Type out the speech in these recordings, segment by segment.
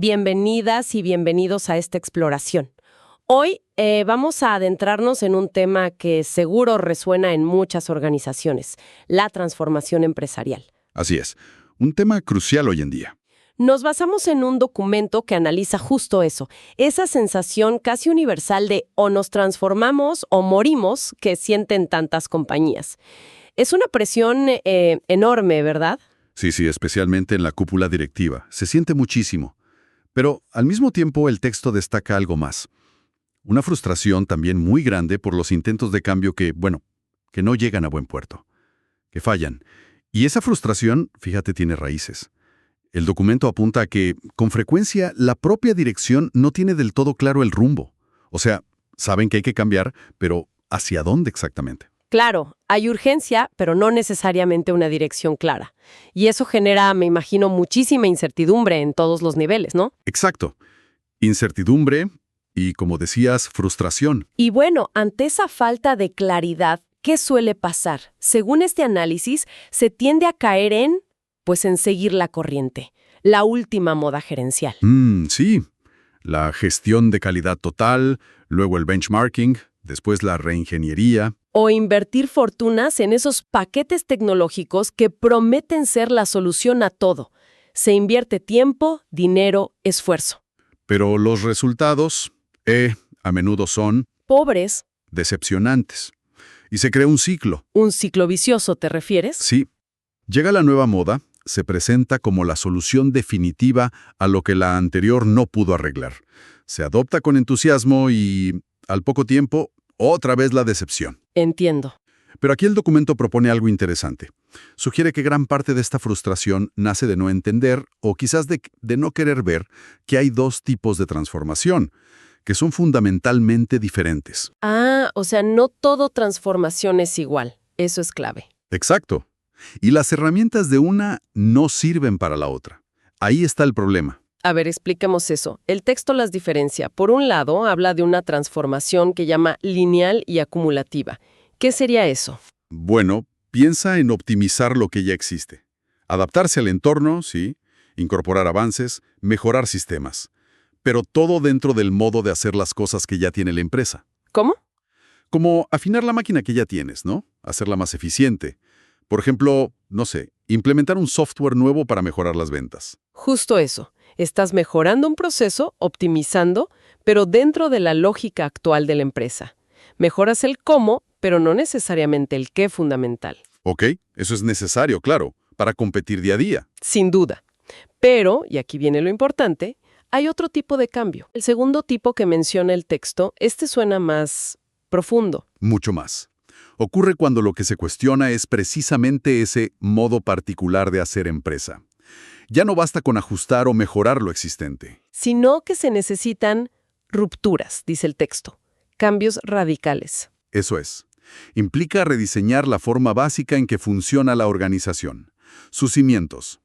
Bienvenidas y bienvenidos a esta exploración. Hoy vamos a adentrarnos en un tema que seguro resuena en muchas organizaciones, la transformación empresarial. Así es, un tema crucial hoy en día. Nos basamos en un documento que analiza justo eso, esa sensación casi universal de o nos transformamos o morimos que sienten tantas compañías. Es una presión enorme, ¿verdad? Sí, especialmente en la cúpula directiva. Se siente muchísimo. Pero al mismo tiempo el texto destaca algo más. Una frustración también muy grande por los intentos de cambio que no llegan a buen puerto, que fallan. Y esa frustración, fíjate, tiene raíces. El documento apunta a que, con frecuencia, la propia dirección no tiene del todo claro el rumbo. O sea, saben que hay que cambiar, pero ¿hacia dónde exactamente? Claro, hay urgencia, pero no necesariamente una dirección clara. Y eso genera, me imagino, muchísima incertidumbre en todos los niveles, ¿no? Exacto. Incertidumbre y, como decías, frustración. Y bueno, ante esa falta de claridad, ¿qué suele pasar? Según este análisis, se tiende a caer en seguir la corriente, la última moda gerencial. Sí. La gestión de calidad total, luego el benchmarking, después la reingeniería. O invertir fortunas en esos paquetes tecnológicos que prometen ser la solución a todo. Se invierte tiempo, dinero, esfuerzo. Pero los resultados, a menudo son pobres. Decepcionantes. Y se crea un ciclo. ¿Un ciclo vicioso te refieres? Sí. Llega la nueva moda, se presenta como la solución definitiva a lo que la anterior no pudo arreglar. Se adopta con entusiasmo y, al poco tiempo, otra vez la decepción. Entiendo. Pero aquí el documento propone algo interesante. Sugiere que gran parte de esta frustración nace de no entender o quizás de no querer ver que hay dos tipos de transformación, que son fundamentalmente diferentes. O sea, no todo transformación es igual. Eso es clave. Exacto. Y las herramientas de una no sirven para la otra. Ahí está el problema. A ver, expliquemos eso. El texto las diferencia. Por un lado, habla de una transformación que llama lineal y acumulativa. ¿Qué sería eso? Bueno, piensa en optimizar lo que ya existe. Adaptarse al entorno, sí, incorporar avances, mejorar sistemas. Pero todo dentro del modo de hacer las cosas que ya tiene la empresa. ¿Cómo? Como afinar la máquina que ya tienes, ¿no? Hacerla más eficiente. Por ejemplo, implementar un software nuevo para mejorar las ventas. Justo eso. Estás mejorando un proceso, optimizando, pero dentro de la lógica actual de la empresa. Mejoras el cómo, pero no necesariamente el qué fundamental. Ok, eso es necesario, claro, para competir día a día. Sin duda. Pero, y aquí viene lo importante, hay otro tipo de cambio. El segundo tipo que menciona el texto, suena más profundo. Mucho más. Ocurre cuando lo que se cuestiona es precisamente ese modo particular de hacer empresa. Ya no basta con ajustar o mejorar lo existente. Sino que se necesitan rupturas, dice el texto. Cambios radicales. Eso es. Implica rediseñar la forma básica en que funciona la organización. Sus cimientos.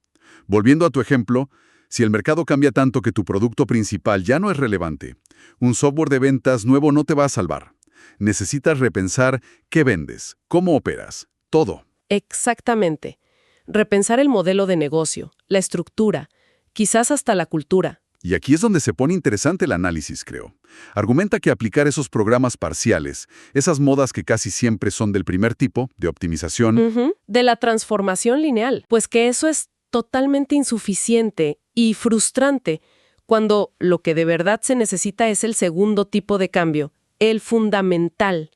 Volviendo a tu ejemplo, si el mercado cambia tanto que tu producto principal ya no es relevante, un software de ventas nuevo no te va a salvar. Necesitas repensar qué vendes, cómo operas, todo. Exactamente. Repensar el modelo de negocio, la estructura, quizás hasta la cultura. Y aquí es donde se pone interesante el análisis, creo. Argumenta que aplicar esos programas parciales, esas modas que casi siempre son del primer tipo, de optimización, de la transformación lineal, pues que eso es totalmente insuficiente y frustrante cuando lo que de verdad se necesita es el segundo tipo de cambio, el fundamental.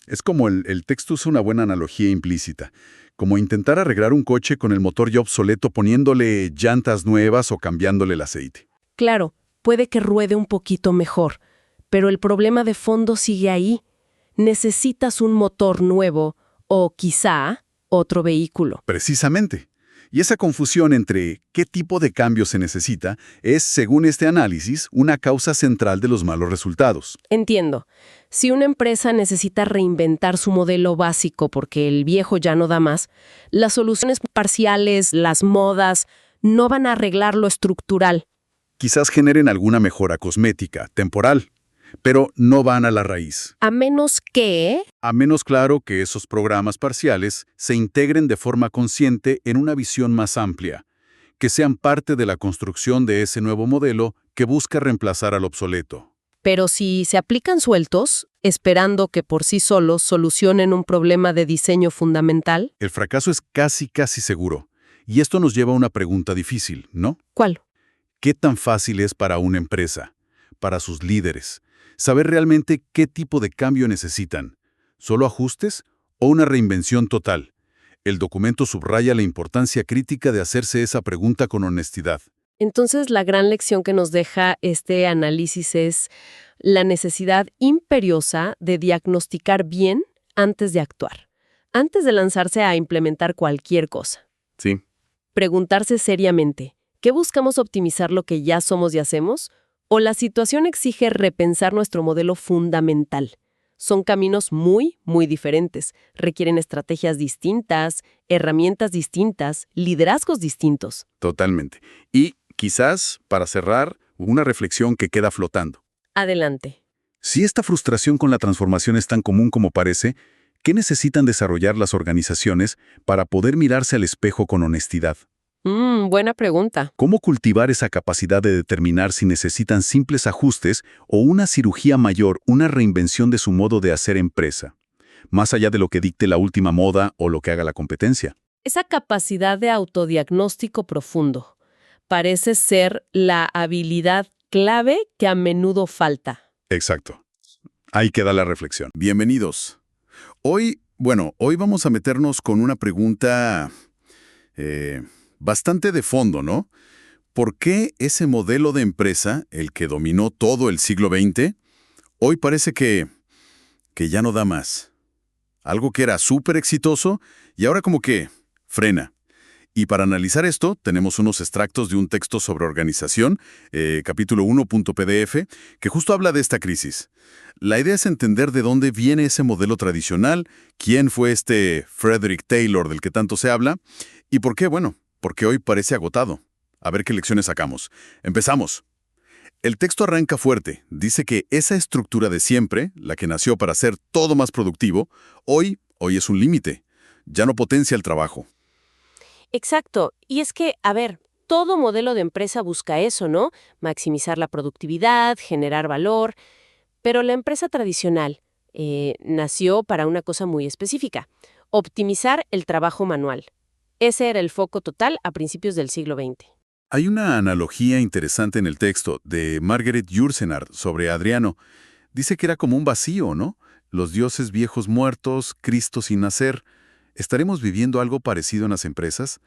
Es como el texto usa una buena analogía implícita, como intentar arreglar un coche con el motor ya obsoleto poniéndole llantas nuevas o cambiándole el aceite. Claro, puede que ruede un poquito mejor, pero el problema de fondo sigue ahí. Necesitas un motor nuevo o quizá otro vehículo. Precisamente. Y esa confusión entre qué tipo de cambio se necesita es, según este análisis, una causa central de los malos resultados. Entiendo. Si una empresa necesita reinventar su modelo básico porque el viejo ya no da más, las soluciones parciales, las modas, no van a arreglar lo estructural. Quizás generen alguna mejora cosmética, temporal, pero no van a la raíz. A menos que... A menos, claro, que esos programas parciales se integren de forma consciente en una visión más amplia, que sean parte de la construcción de ese nuevo modelo que busca reemplazar al obsoleto. Pero si se aplican sueltos, esperando que por sí solos solucionen un problema de diseño fundamental, El fracaso es casi seguro. Y esto nos lleva a una pregunta difícil, ¿no? ¿cuál? ¿Qué tan fácil es para una empresa, para sus líderes, saber realmente qué tipo de cambio necesitan? ¿Solo ajustes o una reinvención total? El documento subraya la importancia crítica de hacerse esa pregunta con honestidad. Entonces, la gran lección que nos deja este análisis es la necesidad imperiosa de diagnosticar bien antes de actuar, antes de lanzarse a implementar cualquier cosa. Sí. Preguntarse seriamente, ¿qué buscamos optimizar lo que ya somos y hacemos? ¿O la situación exige repensar nuestro modelo fundamental? Son caminos muy diferentes. Requieren estrategias distintas, herramientas distintas, liderazgos distintos. Totalmente. Y quizás, para cerrar, una reflexión que queda flotando. Adelante. Si esta frustración con la transformación es tan común como parece, ¿qué necesitan desarrollar las organizaciones para poder mirarse al espejo con honestidad? Buena pregunta. ¿Cómo cultivar esa capacidad de determinar si necesitan simples ajustes o una cirugía mayor, una reinvención de su modo de hacer empresa, más allá de lo que dicte la última moda o lo que haga la competencia? Esa capacidad de autodiagnóstico profundo parece ser la habilidad clave que a menudo falta. Exacto. Ahí queda la reflexión. Bienvenidos. Hoy vamos a meternos con una pregunta bastante de fondo, ¿no? ¿Por qué ese modelo de empresa, el que dominó todo el siglo XX, hoy parece que ya no da más? Algo que era súper exitoso y ahora como que frena. Y para analizar esto, tenemos unos extractos de un texto sobre organización, capítulo 1.pdf, que justo habla de esta crisis. La idea es entender de dónde viene ese modelo tradicional, quién fue este Frederick Taylor del que tanto se habla, y por qué, porque hoy parece agotado. A ver qué lecciones sacamos. Empezamos. El texto arranca fuerte. Dice que esa estructura de siempre, la que nació para hacer todo más productivo, hoy es un límite. Ya no potencia el trabajo. Exacto. Y es que, todo modelo de empresa busca eso, ¿no? Maximizar la productividad, generar valor. Pero la empresa tradicional nació para una cosa muy específica: optimizar el trabajo manual. Ese era el foco total a principios del siglo XX. Hay una analogía interesante en el texto de Margaret Yourcenar sobre Adriano. Dice que era como un vacío, ¿no? Los dioses viejos muertos, Cristo sin nacer. ¿Estaremos viviendo algo parecido en las empresas?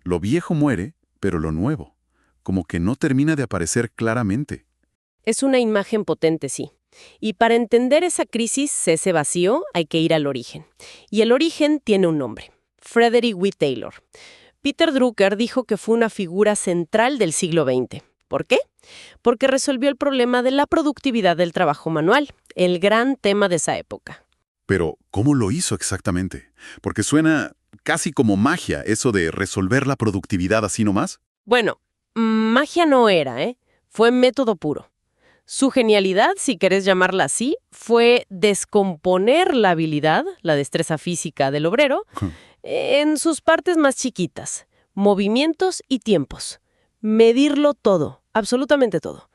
Lo viejo muere, pero lo nuevo, como que no termina de aparecer claramente. Es una imagen potente, sí. Y para entender esa crisis, ese vacío, hay que ir al origen. Y el origen tiene un nombre: Frederick W. Taylor. Peter Drucker dijo que fue una figura central del siglo XX. ¿Por qué? Porque resolvió el problema de la productividad del trabajo manual, el gran tema de esa época. Pero, ¿cómo lo hizo exactamente? Porque suena casi como magia, eso de resolver la productividad así nomás. Bueno, magia no era, Fue método puro. Su genialidad, si querés llamarla así, fue descomponer la habilidad, la destreza física del obrero, en sus partes más chiquitas, movimientos y tiempos. Medirlo todo, absolutamente todo.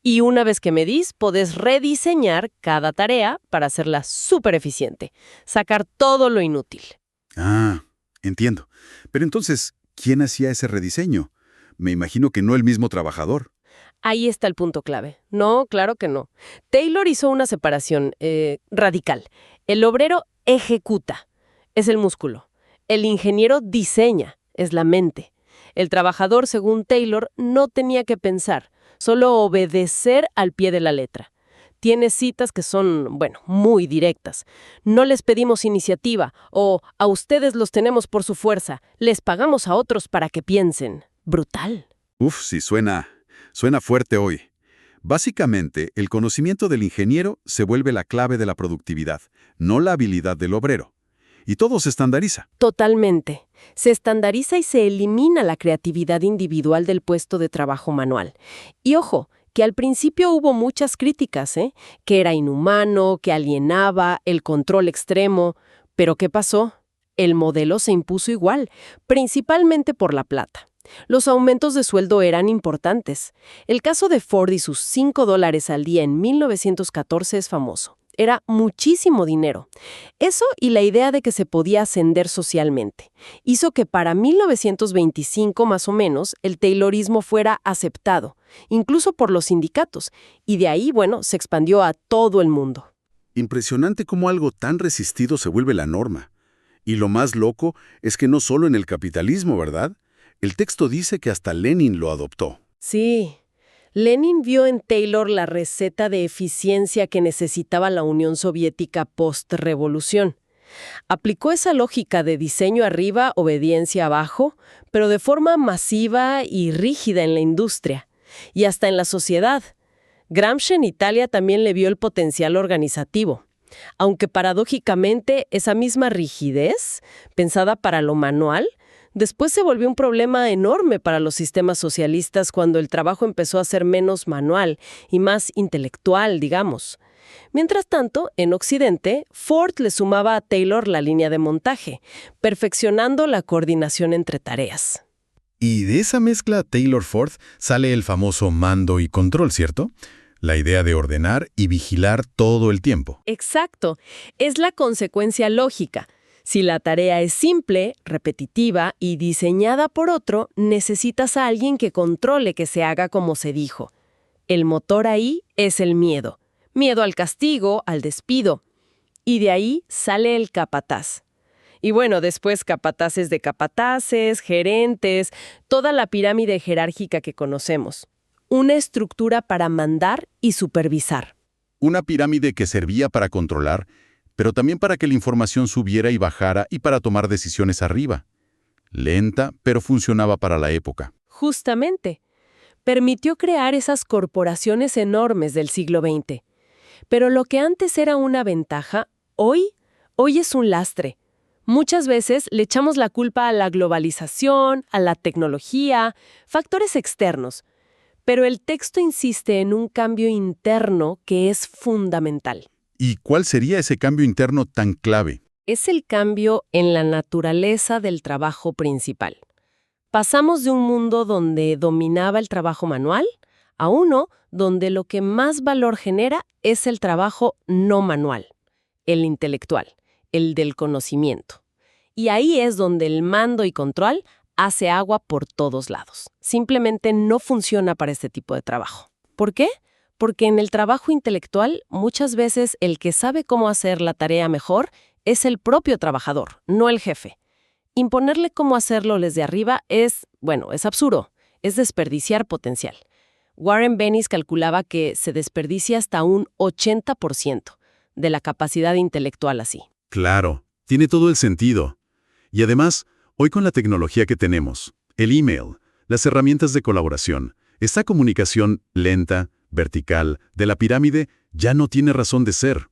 Y una vez que medís, podés rediseñar cada tarea para hacerla súper eficiente, sacar todo lo inútil. Ah, entiendo. Pero entonces, ¿quién hacía ese rediseño? Me imagino que no el mismo trabajador. Ahí está el punto clave. No, claro que no. Taylor hizo una separación radical. El obrero ejecuta, es el músculo. El ingeniero diseña, es la mente. El trabajador, según Taylor, no tenía que pensar, solo obedecer al pie de la letra. Tiene citas que son, muy directas. No les pedimos iniciativa, o a ustedes los tenemos por su fuerza, les pagamos a otros para que piensen. Brutal. Sí, suena fuerte hoy. Básicamente, el conocimiento del ingeniero se vuelve la clave de la productividad, no la habilidad del obrero. Y todo se estandariza. Totalmente. Se estandariza y se elimina la creatividad individual del puesto de trabajo manual. Y ojo, que al principio hubo muchas críticas, que era inhumano, que alienaba, el control extremo. Pero ¿qué pasó? El modelo se impuso igual, principalmente por la plata. Los aumentos de sueldo eran importantes. El caso de Ford y sus $5 al día en 1914 es famoso. Era muchísimo dinero. Eso y la idea de que se podía ascender socialmente hizo que para 1925 más o menos el taylorismo fuera aceptado, incluso por los sindicatos, y de ahí, bueno, se expandió a todo el mundo. Impresionante cómo algo tan resistido se vuelve la norma. Y lo más loco es que no solo en el capitalismo, ¿verdad? El texto dice que hasta Lenin lo adoptó. Sí. Lenin vio en Taylor la receta de eficiencia que necesitaba la Unión Soviética post-revolución. Aplicó esa lógica de diseño arriba, obediencia abajo, pero de forma masiva y rígida en la industria, y hasta en la sociedad. Gramsci en Italia también le vio el potencial organizativo, aunque paradójicamente esa misma rigidez, pensada para lo manual, después se volvió un problema enorme para los sistemas socialistas cuando el trabajo empezó a ser menos manual y más intelectual, digamos. Mientras tanto, en Occidente, Ford le sumaba a Taylor la línea de montaje, perfeccionando la coordinación entre tareas. Y de esa mezcla Taylor-Ford sale el famoso mando y control, ¿cierto? La idea de ordenar y vigilar todo el tiempo. Exacto. Es la consecuencia lógica. Si la tarea es simple, repetitiva y diseñada por otro, necesitas a alguien que controle que se haga como se dijo. El motor ahí es el miedo. Miedo al castigo, al despido. Y de ahí sale el capataz. Y bueno, después capataces de capataces, gerentes, toda la pirámide jerárquica que conocemos. Una estructura para mandar y supervisar. Una pirámide que servía para controlar, pero también para que la información subiera y bajara y para tomar decisiones arriba. Lenta, pero funcionaba para la época. Justamente. Permitió crear esas corporaciones enormes del siglo XX. Pero lo que antes era una ventaja, hoy es un lastre. Muchas veces le echamos la culpa a la globalización, a la tecnología, factores externos. Pero el texto insiste en un cambio interno que es fundamental. ¿Y cuál sería ese cambio interno tan clave? Es el cambio en la naturaleza del trabajo principal. Pasamos de un mundo donde dominaba el trabajo manual a uno donde lo que más valor genera es el trabajo no manual, el intelectual, el del conocimiento. Y ahí es donde el mando y control hace agua por todos lados. Simplemente no funciona para este tipo de trabajo. ¿Por qué? Porque en el trabajo intelectual, muchas veces el que sabe cómo hacer la tarea mejor es el propio trabajador, no el jefe. Imponerle cómo hacerlo desde arriba es absurdo, es desperdiciar potencial. Warren Bennis calculaba que se desperdicia hasta un 80% de la capacidad intelectual así. Claro, tiene todo el sentido. Y además, hoy con la tecnología que tenemos, el email, las herramientas de colaboración, esta comunicación lenta, vertical, de la pirámide, ya no tiene razón de ser.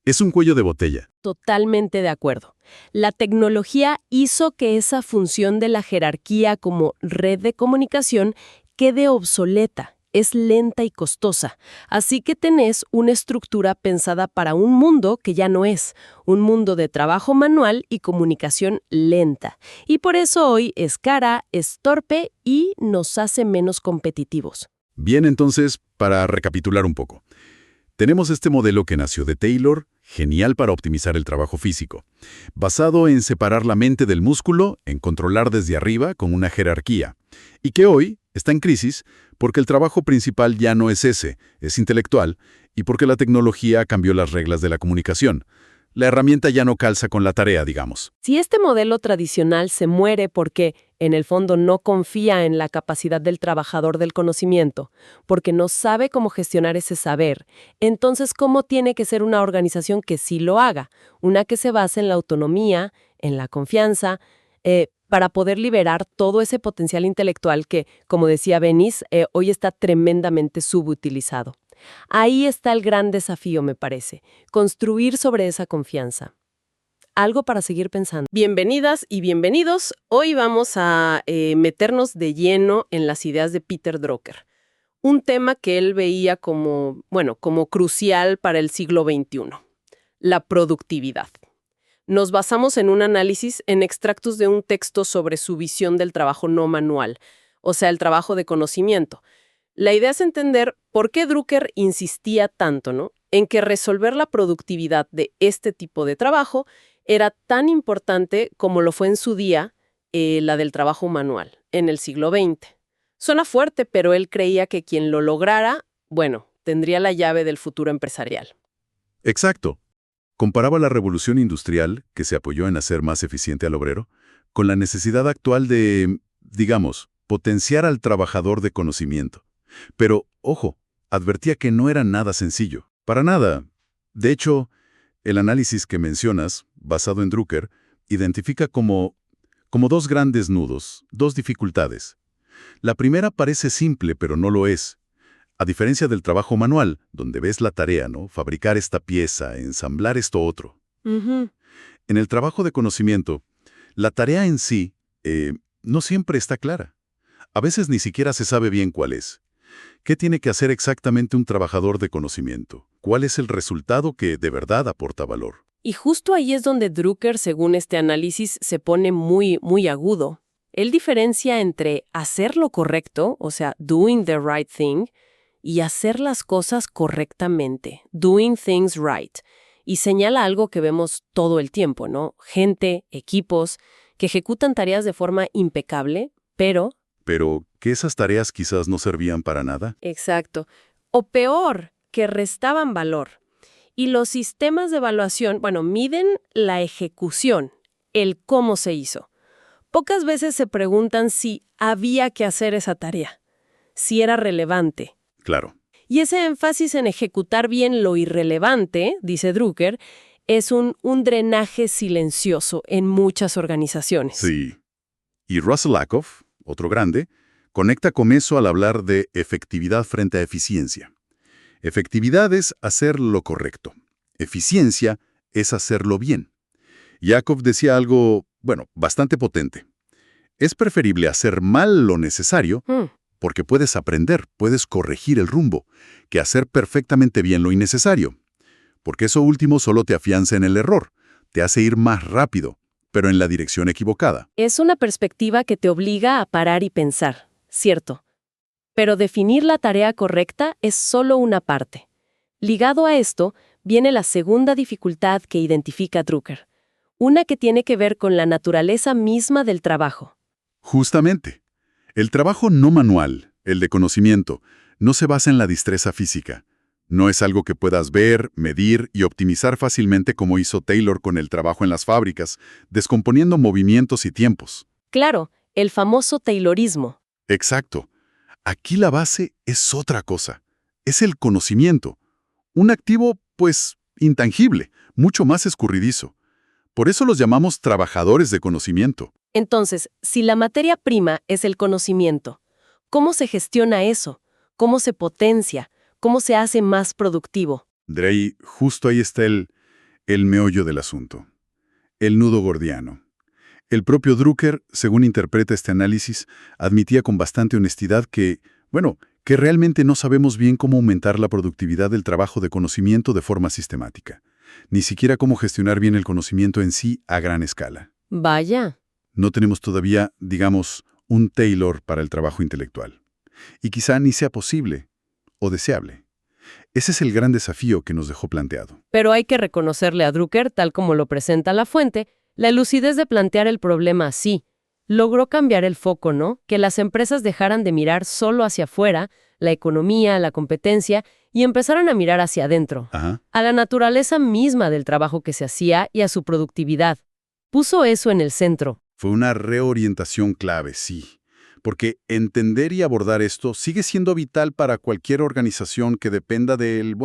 Es un cuello de botella. Totalmente de acuerdo. La tecnología hizo que esa función de la jerarquía como red de comunicación quede obsoleta. Es lenta y costosa, así que tenés una estructura pensada para un mundo que ya no es, un mundo de trabajo manual y comunicación lenta. Y por eso hoy es cara, es torpe y nos hace menos competitivos. Bien, entonces, para recapitular un poco. Tenemos este modelo que nació de Taylor, genial para optimizar el trabajo físico, basado en separar la mente del músculo, en controlar desde arriba con una jerarquía, y que hoy está en crisis porque el trabajo principal ya no es ese, es intelectual, y porque la tecnología cambió las reglas de la comunicación. La herramienta ya no calza con la tarea, digamos. Si este modelo tradicional se muere porque, en el fondo, no confía en la capacidad del trabajador del conocimiento, porque no sabe cómo gestionar ese saber, entonces, ¿cómo tiene que ser una organización que sí lo haga? Una que se base en la autonomía, en la confianza, para poder liberar todo ese potencial intelectual que, como decía Bennis, hoy está tremendamente subutilizado. Ahí está el gran desafío, me parece, construir sobre esa confianza. Algo para seguir pensando. Bienvenidas y bienvenidos. Hoy vamos a meternos de lleno en las ideas de Peter Drucker. Un tema que él veía como crucial para el siglo XXI. La productividad. Nos basamos en un análisis en extractos de un texto sobre su visión del trabajo no manual. o sea, el trabajo de conocimiento. La idea es entender por qué Drucker insistía tanto, ¿no?, en que resolver la productividad de este tipo de trabajo era tan importante como lo fue en su día la del trabajo manual, en el siglo XX. Suena fuerte, pero él creía que quien lo lograra, bueno, tendría la llave del futuro empresarial. Exacto. Comparaba la revolución industrial, que se apoyó en hacer más eficiente al obrero, con la necesidad actual de, digamos, potenciar al trabajador de conocimiento. Pero, ojo, advertía que no era nada sencillo. Para nada. De hecho, el análisis que mencionas, basado en Drucker, identifica como dos grandes nudos, dos dificultades. La primera parece simple, pero no lo es. A diferencia del trabajo manual, donde ves la tarea, ¿no? Fabricar esta pieza, ensamblar esto otro. Ujú. En el trabajo de conocimiento, la tarea en sí no siempre está clara. A veces ni siquiera se sabe bien cuál es. ¿Qué tiene que hacer exactamente un trabajador de conocimiento? ¿Cuál es el resultado que de verdad aporta valor? Y justo ahí es donde Drucker, según este análisis, se pone muy, muy agudo. Él diferencia entre hacer lo correcto, o sea, doing the right thing, y hacer las cosas correctamente, doing things right. Y señala algo que vemos todo el tiempo, ¿no? Gente, equipos, que ejecutan tareas de forma impecable, pero... Pero que esas tareas quizás no servían para nada. Exacto. O peor, que restaban valor. Y los sistemas de evaluación, bueno, miden la ejecución, el cómo se hizo. Pocas veces se preguntan si había que hacer esa tarea, si era relevante. Claro. Y ese énfasis en ejecutar bien lo irrelevante, dice Drucker, es un drenaje silencioso en muchas organizaciones. Sí. Y Russell Ackoff, otro grande, conecta con eso al hablar de efectividad frente a eficiencia. Efectividad es hacer lo correcto. Eficiencia es hacerlo bien. Ackoff decía algo, bueno, bastante potente. Es preferible hacer mal lo necesario, porque puedes aprender, puedes corregir el rumbo, que hacer perfectamente bien lo innecesario. Porque eso último solo te afianza en el error, te hace ir más rápido, pero en la dirección equivocada. Es una perspectiva que te obliga a parar y pensar, cierto. Pero definir la tarea correcta es solo una parte. Ligado a esto, viene la segunda dificultad que identifica Drucker, una que tiene que ver con la naturaleza misma del trabajo. Justamente. El trabajo no manual, el de conocimiento, no se basa en la destreza física. No es algo que puedas ver, medir y optimizar fácilmente como hizo Taylor con el trabajo en las fábricas, descomponiendo movimientos y tiempos. Claro, el famoso Taylorismo. Exacto. Aquí la base es otra cosa. Es el conocimiento. Un activo, pues, intangible, mucho más escurridizo. Por eso los llamamos trabajadores de conocimiento. Entonces, si la materia prima es el conocimiento, ¿cómo se gestiona eso? ¿Cómo se potencia? ¿Cómo se hace más productivo? Drey, justo ahí está el meollo del asunto. El nudo gordiano. El propio Drucker, según interpreta este análisis, admitía con bastante honestidad que realmente no sabemos bien cómo aumentar la productividad del trabajo de conocimiento de forma sistemática. Ni siquiera cómo gestionar bien el conocimiento en sí a gran escala. Vaya. No tenemos todavía, digamos, un Taylor para el trabajo intelectual. Y quizá ni sea posible o deseable. Ese es el gran desafío que nos dejó planteado. Pero hay que reconocerle a Drucker, tal como lo presenta la fuente, la lucidez de plantear el problema así. Logró cambiar el foco, ¿no? Que las empresas dejaran de mirar solo hacia afuera, la economía, la competencia, y empezaran a mirar hacia adentro, a la naturaleza misma del trabajo que se hacía y a su productividad. Puso eso en el centro. Fue una reorientación clave, sí. Porque entender y abordar esto sigue siendo vital para cualquier organización que dependa del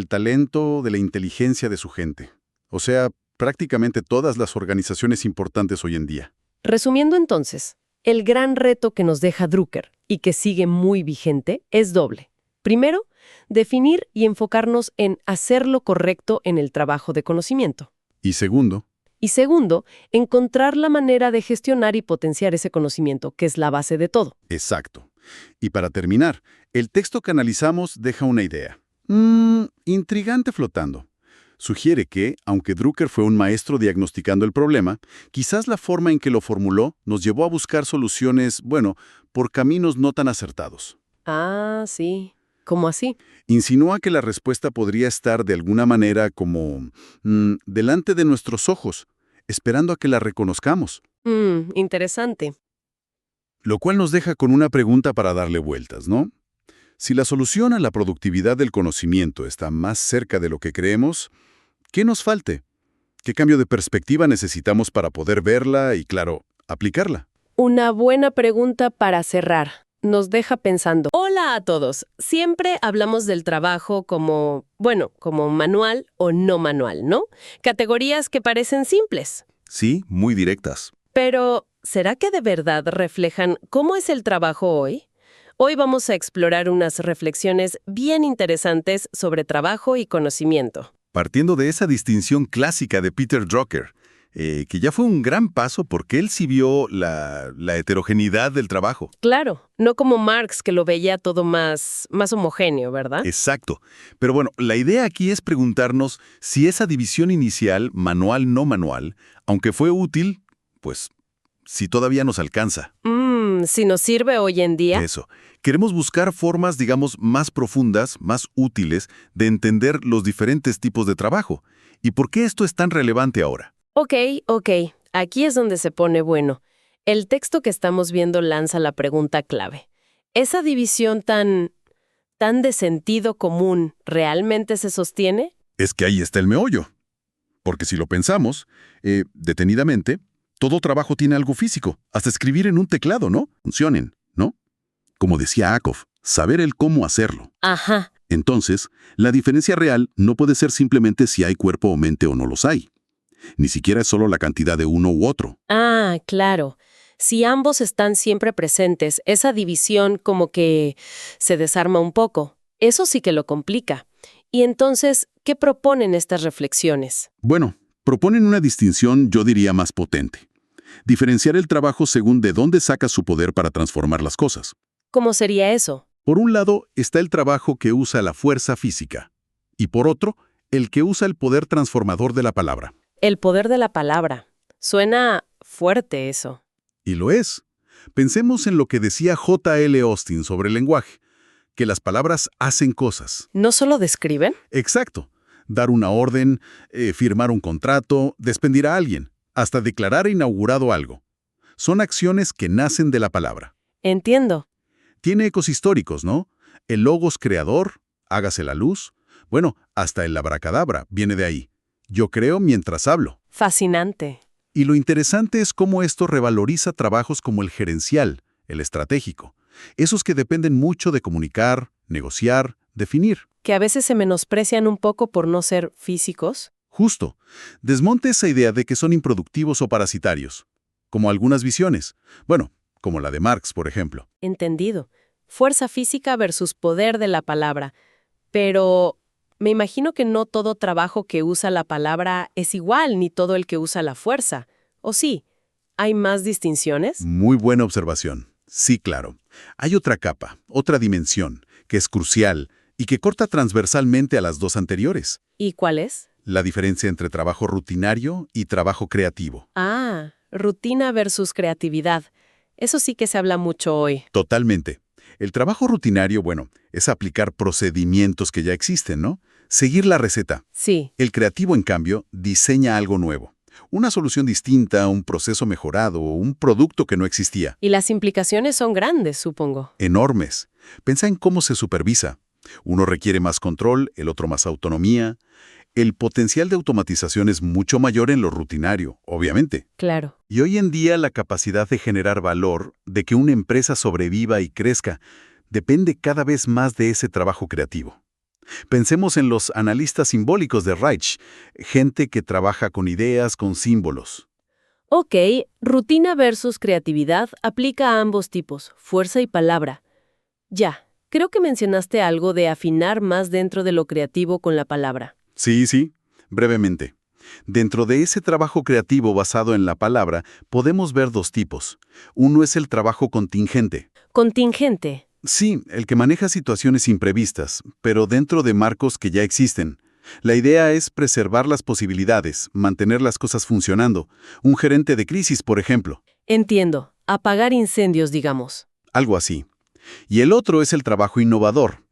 talento, de la inteligencia de su gente. O sea, prácticamente todas las organizaciones importantes hoy en día. Resumiendo entonces, el gran reto que nos deja Drucker y que sigue muy vigente es doble. Primero, definir y enfocarnos en hacer lo correcto en el trabajo de conocimiento. Y segundo, encontrar la manera de gestionar y potenciar ese conocimiento, que es la base de todo. Exacto. Y para terminar, el texto que analizamos deja una idea. Intrigante flotando. Sugiere que, aunque Drucker fue un maestro diagnosticando el problema, quizás la forma en que lo formuló nos llevó a buscar soluciones, por caminos no tan acertados. Ah, sí. ¿Cómo así? Insinúa que la respuesta podría estar de alguna manera como delante de nuestros ojos, esperando a que la reconozcamos. Interesante. Lo cual nos deja con una pregunta para darle vueltas, ¿no? Si la solución a la productividad del conocimiento está más cerca de lo que creemos, ¿qué nos falte? ¿Qué cambio de perspectiva necesitamos para poder verla y, claro, aplicarla? Una buena pregunta para cerrar. Nos deja pensando. Hola a todos. Siempre hablamos del trabajo como, bueno, como manual o no manual, ¿no? Categorías que parecen simples. Sí, muy directas. Pero, ¿será que de verdad reflejan cómo es el trabajo hoy? Hoy vamos a explorar unas reflexiones bien interesantes sobre trabajo y conocimiento. Partiendo de esa distinción clásica de Peter Drucker, que ya fue un gran paso porque él sí vio la heterogeneidad del trabajo. Claro, no como Marx, que lo veía todo más homogéneo, ¿verdad? Exacto. Pero bueno, la idea aquí es preguntarnos si esa división inicial, manual-no manual, aunque fue útil, pues, si todavía nos alcanza. Si nos sirve hoy en día. Eso. Queremos buscar formas, digamos, más profundas, más útiles, de entender los diferentes tipos de trabajo. ¿Y por qué esto es tan relevante ahora? Ok. Aquí es donde se pone bueno. El texto que estamos viendo lanza la pregunta clave. ¿Esa división tan de sentido común realmente se sostiene? Es que ahí está el meollo. Porque si lo pensamos, detenidamente, todo trabajo tiene algo físico. Hasta escribir en un teclado, ¿no? Funcionen, ¿no? Como decía Akov, saber el cómo hacerlo. Ajá. Entonces, la diferencia real no puede ser simplemente si hay cuerpo o mente o no los hay. Ni siquiera es solo la cantidad de uno u otro. Ah, claro. Si ambos están siempre presentes, esa división como que se desarma un poco. Eso sí que lo complica. Y entonces, ¿qué proponen estas reflexiones? Bueno, proponen una distinción, yo diría, más potente. Diferenciar el trabajo según de dónde saca su poder para transformar las cosas. ¿Cómo sería eso? Por un lado está el trabajo que usa la fuerza física, y por otro, el que usa el poder transformador de la palabra. El poder de la palabra. Suena fuerte eso. Y lo es. Pensemos en lo que decía J.L. Austin sobre el lenguaje, que las palabras hacen cosas. ¿No solo describen? Exacto. Dar una orden, firmar un contrato, despedir a alguien, hasta declarar inaugurado algo. Son acciones que nacen de la palabra. Entiendo. Tiene ecos históricos, ¿no? El logos creador, hágase la luz. Bueno, hasta el abracadabra viene de ahí. Yo creo mientras hablo. Fascinante. Y lo interesante es cómo esto revaloriza trabajos como el gerencial, el estratégico. Esos que dependen mucho de comunicar, negociar, definir. Que a veces se menosprecian un poco por no ser físicos. Justo. Desmonte esa idea de que son improductivos o parasitarios. Como algunas visiones. Bueno, como la de Marx, por ejemplo. Entendido. Fuerza física versus poder de la palabra. Pero me imagino que no todo trabajo que usa la palabra es igual, ni todo el que usa la fuerza. ¿O sí? ¿Hay más distinciones? Muy buena observación. Sí, claro. Hay otra capa, otra dimensión, que es crucial y que corta transversalmente a las dos anteriores. ¿Y cuál es? La diferencia entre trabajo rutinario y trabajo creativo. Ah, rutina versus creatividad. Eso sí que se habla mucho hoy. Totalmente. El trabajo rutinario, bueno, es aplicar procedimientos que ya existen, ¿no? Seguir la receta. Sí. El creativo, en cambio, diseña algo nuevo. Una solución distinta, un proceso mejorado, un producto que no existía. Y las implicaciones son grandes, supongo. Enormes. Pensa en cómo se supervisa. Uno requiere más control, el otro más autonomía. El potencial de automatización es mucho mayor en lo rutinario, obviamente. Claro. Y hoy en día la capacidad de generar valor, de que una empresa sobreviva y crezca, depende cada vez más de ese trabajo creativo. Pensemos en los analistas simbólicos de Reich, gente que trabaja con ideas, con símbolos. Ok, rutina versus creatividad aplica a ambos tipos, fuerza y palabra. Ya, creo que mencionaste algo de afinar más dentro de lo creativo con la palabra. Sí, brevemente. Dentro de ese trabajo creativo basado en la palabra, podemos ver dos tipos. Uno es el trabajo contingente. Contingente. Sí, el que maneja situaciones imprevistas, pero dentro de marcos que ya existen. La idea es preservar las posibilidades, mantener las cosas funcionando. Un gerente de crisis, por ejemplo. Entiendo. Apagar incendios, digamos. Algo así. Y el otro es el trabajo innovador.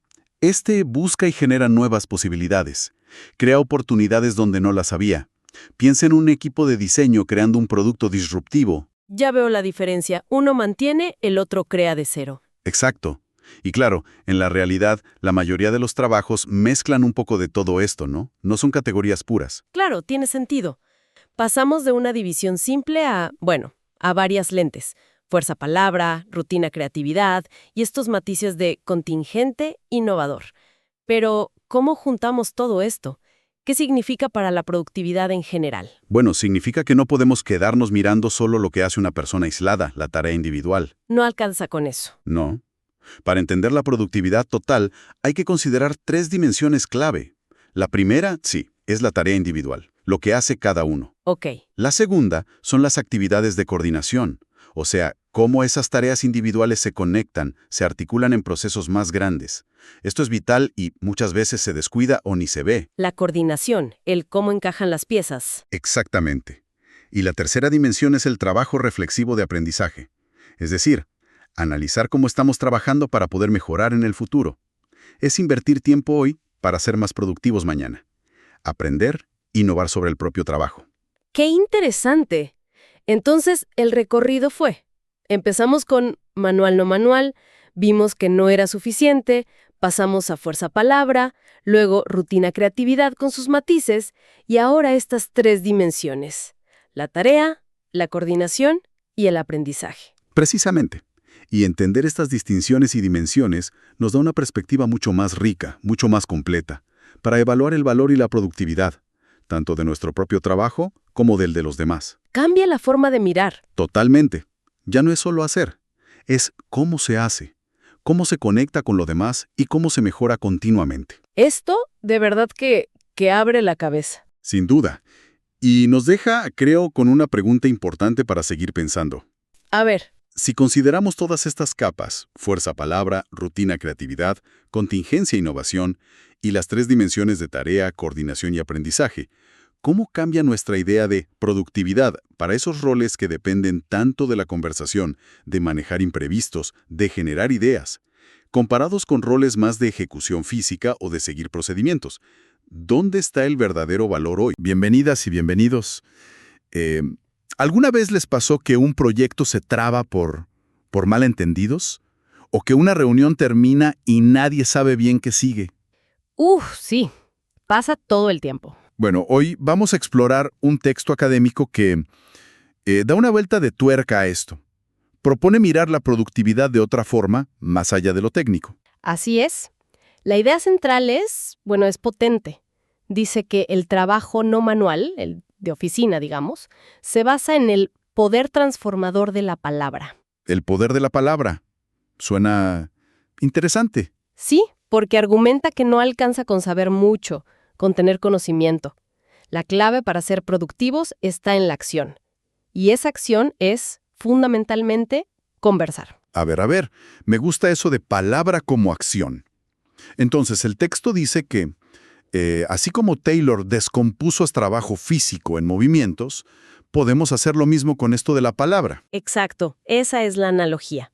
Este busca y genera nuevas posibilidades. Crea oportunidades donde no las había. Piensa en un equipo de diseño creando un producto disruptivo. Ya veo la diferencia. Uno mantiene, el otro crea de cero. Exacto. Y claro, en la realidad, la mayoría de los trabajos mezclan un poco de todo esto, ¿no? No son categorías puras. Claro, tiene sentido. Pasamos de una división simple a, bueno, a varias lentes. Fuerza-palabra, rutina-creatividad y estos matices de contingente-innovador. Pero, ¿cómo juntamos todo esto? ¿Qué significa para la productividad en general? Bueno, significa que no podemos quedarnos mirando solo lo que hace una persona aislada, la tarea individual. No alcanza con eso. No. Para entender la productividad total, hay que considerar 3 dimensiones clave. La primera, sí, es la tarea individual, lo que hace cada uno. Ok. La segunda son las actividades de coordinación, o sea, cómo esas tareas individuales se conectan, se articulan en procesos más grandes. Esto es vital y muchas veces se descuida o ni se ve. La coordinación, el cómo encajan las piezas. Exactamente. Y la tercera dimensión es el trabajo reflexivo de aprendizaje. Es decir, analizar cómo estamos trabajando para poder mejorar en el futuro. Es invertir tiempo hoy para ser más productivos mañana. Aprender, innovar sobre el propio trabajo. ¡Qué interesante! Entonces, el recorrido fue. Empezamos con manual no manual, vimos que no era suficiente, pasamos a fuerza-palabra, luego rutina-creatividad con sus matices, y ahora estas 3 dimensiones: la tarea, la coordinación y el aprendizaje. Precisamente. Y entender estas distinciones y dimensiones nos da una perspectiva mucho más rica, mucho más completa, para evaluar el valor y la productividad, tanto de nuestro propio trabajo como del de los demás. Cambia la forma de mirar. Totalmente. Ya no es solo hacer, es cómo se hace, cómo se conecta con lo demás y cómo se mejora continuamente. Esto, de verdad que abre la cabeza. Sin duda. Y nos deja, creo, con una pregunta importante para seguir pensando. A ver. Si consideramos todas estas capas, fuerza-palabra, rutina-creatividad, contingencia-innovación, y las 3 dimensiones de tarea, coordinación y aprendizaje, ¿cómo cambia nuestra idea de productividad para esos roles que dependen tanto de la conversación, de manejar imprevistos, de generar ideas, comparados con roles más de ejecución física o de seguir procedimientos? ¿Dónde está el verdadero valor hoy? Bienvenidas y bienvenidos. ¿Alguna vez les pasó que un proyecto se traba por malentendidos? ¿O que una reunión termina y nadie sabe bien qué sigue? Sí. Pasa todo el tiempo. Bueno, hoy vamos a explorar un texto académico que da una vuelta de tuerca a esto. Propone mirar la productividad de otra forma, más allá de lo técnico. Así es. La idea central es potente. Dice que el trabajo no manual, el de oficina, digamos, se basa en el poder transformador de la palabra. El poder de la palabra. Suena interesante. Sí, porque argumenta que no alcanza con saber mucho, con tener conocimiento. La clave para ser productivos está en la acción. Y esa acción es, fundamentalmente, conversar. A ver, me gusta eso de palabra como acción. Entonces, el texto dice que así como Taylor descompuso su trabajo físico en movimientos, podemos hacer lo mismo con esto de la palabra. Exacto, esa es la analogía.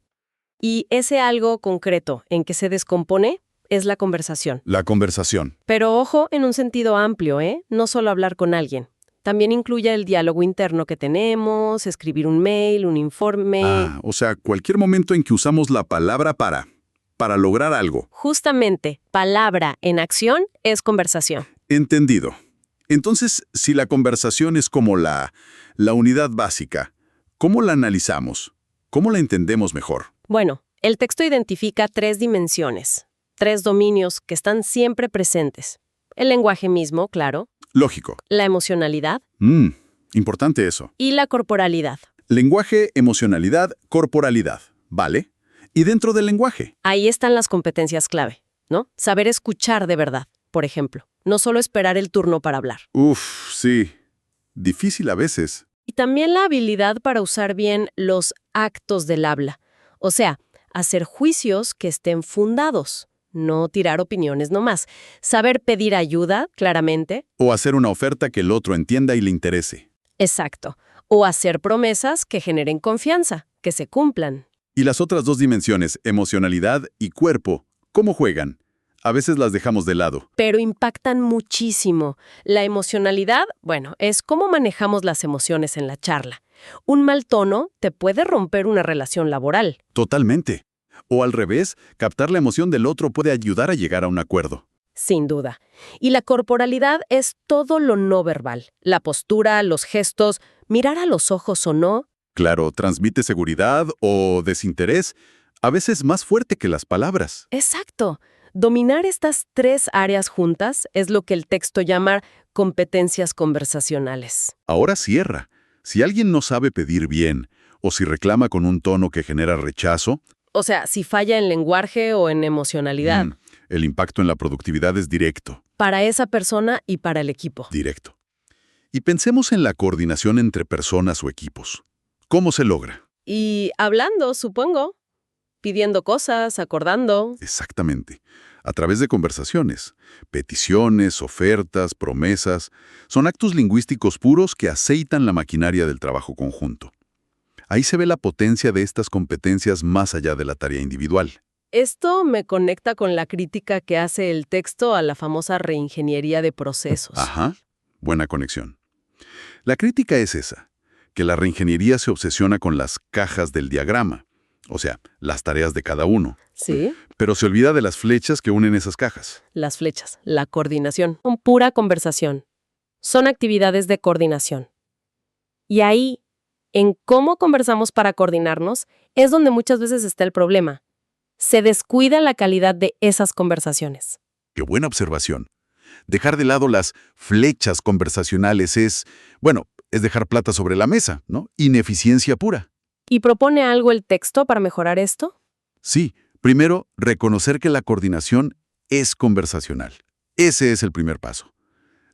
Y ese algo concreto en que se descompone es la conversación. La conversación. Pero ojo, en un sentido amplio, No solo hablar con alguien. También incluye el diálogo interno que tenemos, escribir un mail, un informe. O sea, cualquier momento en que usamos la palabra para lograr algo. Justamente, palabra en acción es conversación. Entendido. Entonces, si la conversación es como la unidad básica, ¿cómo la analizamos? ¿Cómo la entendemos mejor? Bueno, el texto identifica 3 dimensiones, 3 dominios que están siempre presentes. El lenguaje mismo, claro. Lógico. La emocionalidad. Importante eso. Y la corporalidad. Lenguaje, emocionalidad, corporalidad. ¿Vale? Y dentro del lenguaje. Ahí están las competencias clave, ¿no? Saber escuchar de verdad, por ejemplo. No solo esperar el turno para hablar. Sí. Difícil a veces. Y también la habilidad para usar bien los actos del habla. O sea, hacer juicios que estén fundados. No tirar opiniones nomás. Saber pedir ayuda, claramente. O hacer una oferta que el otro entienda y le interese. Exacto. O hacer promesas que generen confianza, que se cumplan. Y las otras dos dimensiones, emocionalidad y cuerpo, ¿cómo juegan? A veces las dejamos de lado. Pero impactan muchísimo. La emocionalidad, bueno, es cómo manejamos las emociones en la charla. Un mal tono te puede romper una relación laboral. Totalmente. O al revés, captar la emoción del otro puede ayudar a llegar a un acuerdo. Sin duda. Y la corporalidad es todo lo no verbal. La postura, los gestos, mirar a los ojos o no. Claro, transmite seguridad o desinterés, a veces más fuerte que las palabras. Exacto. Dominar estas tres áreas juntas es lo que el texto llama competencias conversacionales. Ahora cierra. Si alguien no sabe pedir bien, o si reclama con un tono que genera rechazo, O sea, si falla en lenguaje o en emocionalidad, el impacto en la productividad es directo. para esa persona y para el equipo. Directo. Y pensemos en la coordinación entre personas o equipos. ¿Cómo se logra? Y hablando, supongo, pidiendo cosas, acordando. Exactamente. A través de conversaciones, peticiones, ofertas, promesas, son actos lingüísticos puros que aceitan la maquinaria del trabajo conjunto. Ahí se ve la potencia de estas competencias más allá de la tarea individual. Esto me conecta con la crítica que hace el texto a la famosa reingeniería de procesos. Ajá, buena conexión. La crítica es esa, que la reingeniería se obsesiona con las cajas del diagrama, o sea, las tareas de cada uno, ¿Sí? pero se olvida de las flechas que unen esas cajas. Las flechas, la coordinación, son pura conversación. Son actividades de coordinación. Y ahí, en cómo conversamos para coordinarnos, es donde muchas veces está el problema. Se descuida la calidad de esas conversaciones. ¡Qué buena observación! Dejar de lado las flechas conversacionales es dejar plata sobre la mesa, ¿no? Ineficiencia pura. ¿Y propone algo el texto para mejorar esto? Sí, primero, reconocer que la coordinación es conversacional. Ese es el primer paso.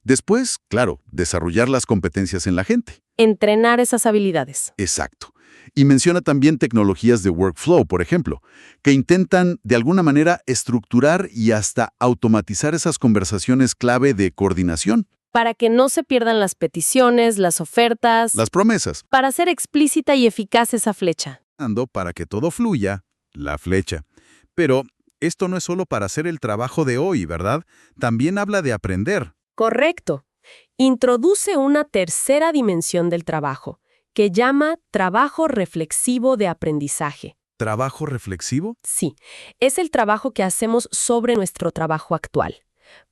Después, claro, desarrollar las competencias en la gente. Entrenar esas habilidades. Exacto. Y menciona también tecnologías de workflow, por ejemplo, que intentan de alguna manera estructurar y hasta automatizar esas conversaciones clave de coordinación. Para que no se pierdan las peticiones, las ofertas. Las promesas. Para hacer explícita y eficaz esa flecha. Para que todo fluya, la flecha. Pero esto no es solo para hacer el trabajo de hoy, ¿verdad? También habla de aprender. Correcto. Introduce una tercera dimensión del trabajo, que llama trabajo reflexivo de aprendizaje. ¿Trabajo reflexivo? Sí, es el trabajo que hacemos sobre nuestro trabajo actual,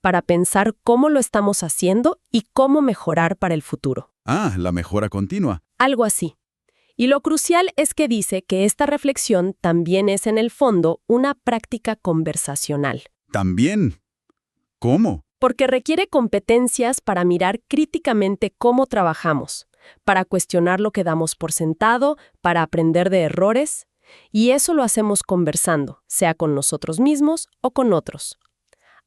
para pensar cómo lo estamos haciendo y cómo mejorar para el futuro. Ah, la mejora continua. Algo así. Y lo crucial es que dice que esta reflexión también es en el fondo una práctica conversacional. ¿También? ¿Cómo? Porque requiere competencias para mirar críticamente cómo trabajamos, para cuestionar lo que damos por sentado, para aprender de errores, y eso lo hacemos conversando, sea con nosotros mismos o con otros.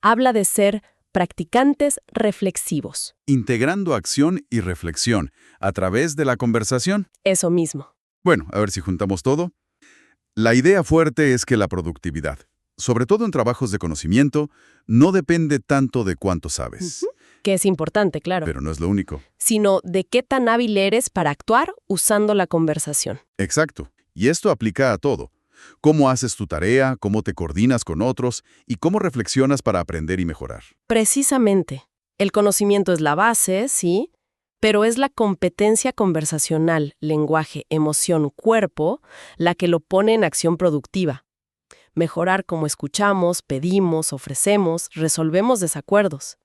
Habla de ser practicantes reflexivos. Integrando acción y reflexión a través de la conversación. Eso mismo. Bueno, a ver si juntamos todo. La idea fuerte es que la productividad, sobre todo en trabajos de conocimiento, no depende tanto de cuánto sabes. Que es importante, claro. Pero no es lo único. Sino de qué tan hábil eres para actuar usando la conversación. Exacto. Y esto aplica a todo. Cómo haces tu tarea, cómo te coordinas con otros y cómo reflexionas para aprender y mejorar. Precisamente. El conocimiento es la base, sí, pero es la competencia conversacional, lenguaje, emoción, cuerpo, la que lo pone en acción productiva. Mejorar cómo escuchamos, pedimos, ofrecemos, resolvemos desacuerdos.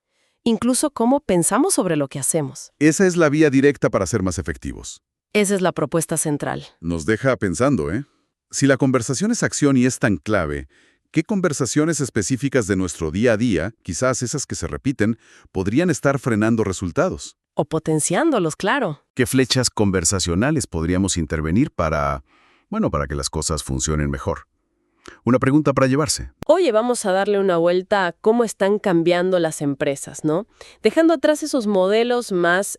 Incluso cómo pensamos sobre lo que hacemos. Esa es la vía directa para ser más efectivos. Esa es la propuesta central. Nos deja pensando, ¿eh? Si la conversación es acción y es tan clave, ¿qué conversaciones específicas de nuestro día a día, quizás esas que se repiten, podrían estar frenando resultados? O potenciándolos, claro. ¿Qué flechas conversacionales podríamos intervenir para que las cosas funcionen mejor? Una pregunta para llevarse. Oye, vamos a darle una vuelta a cómo están cambiando las empresas, ¿no? Dejando atrás esos modelos más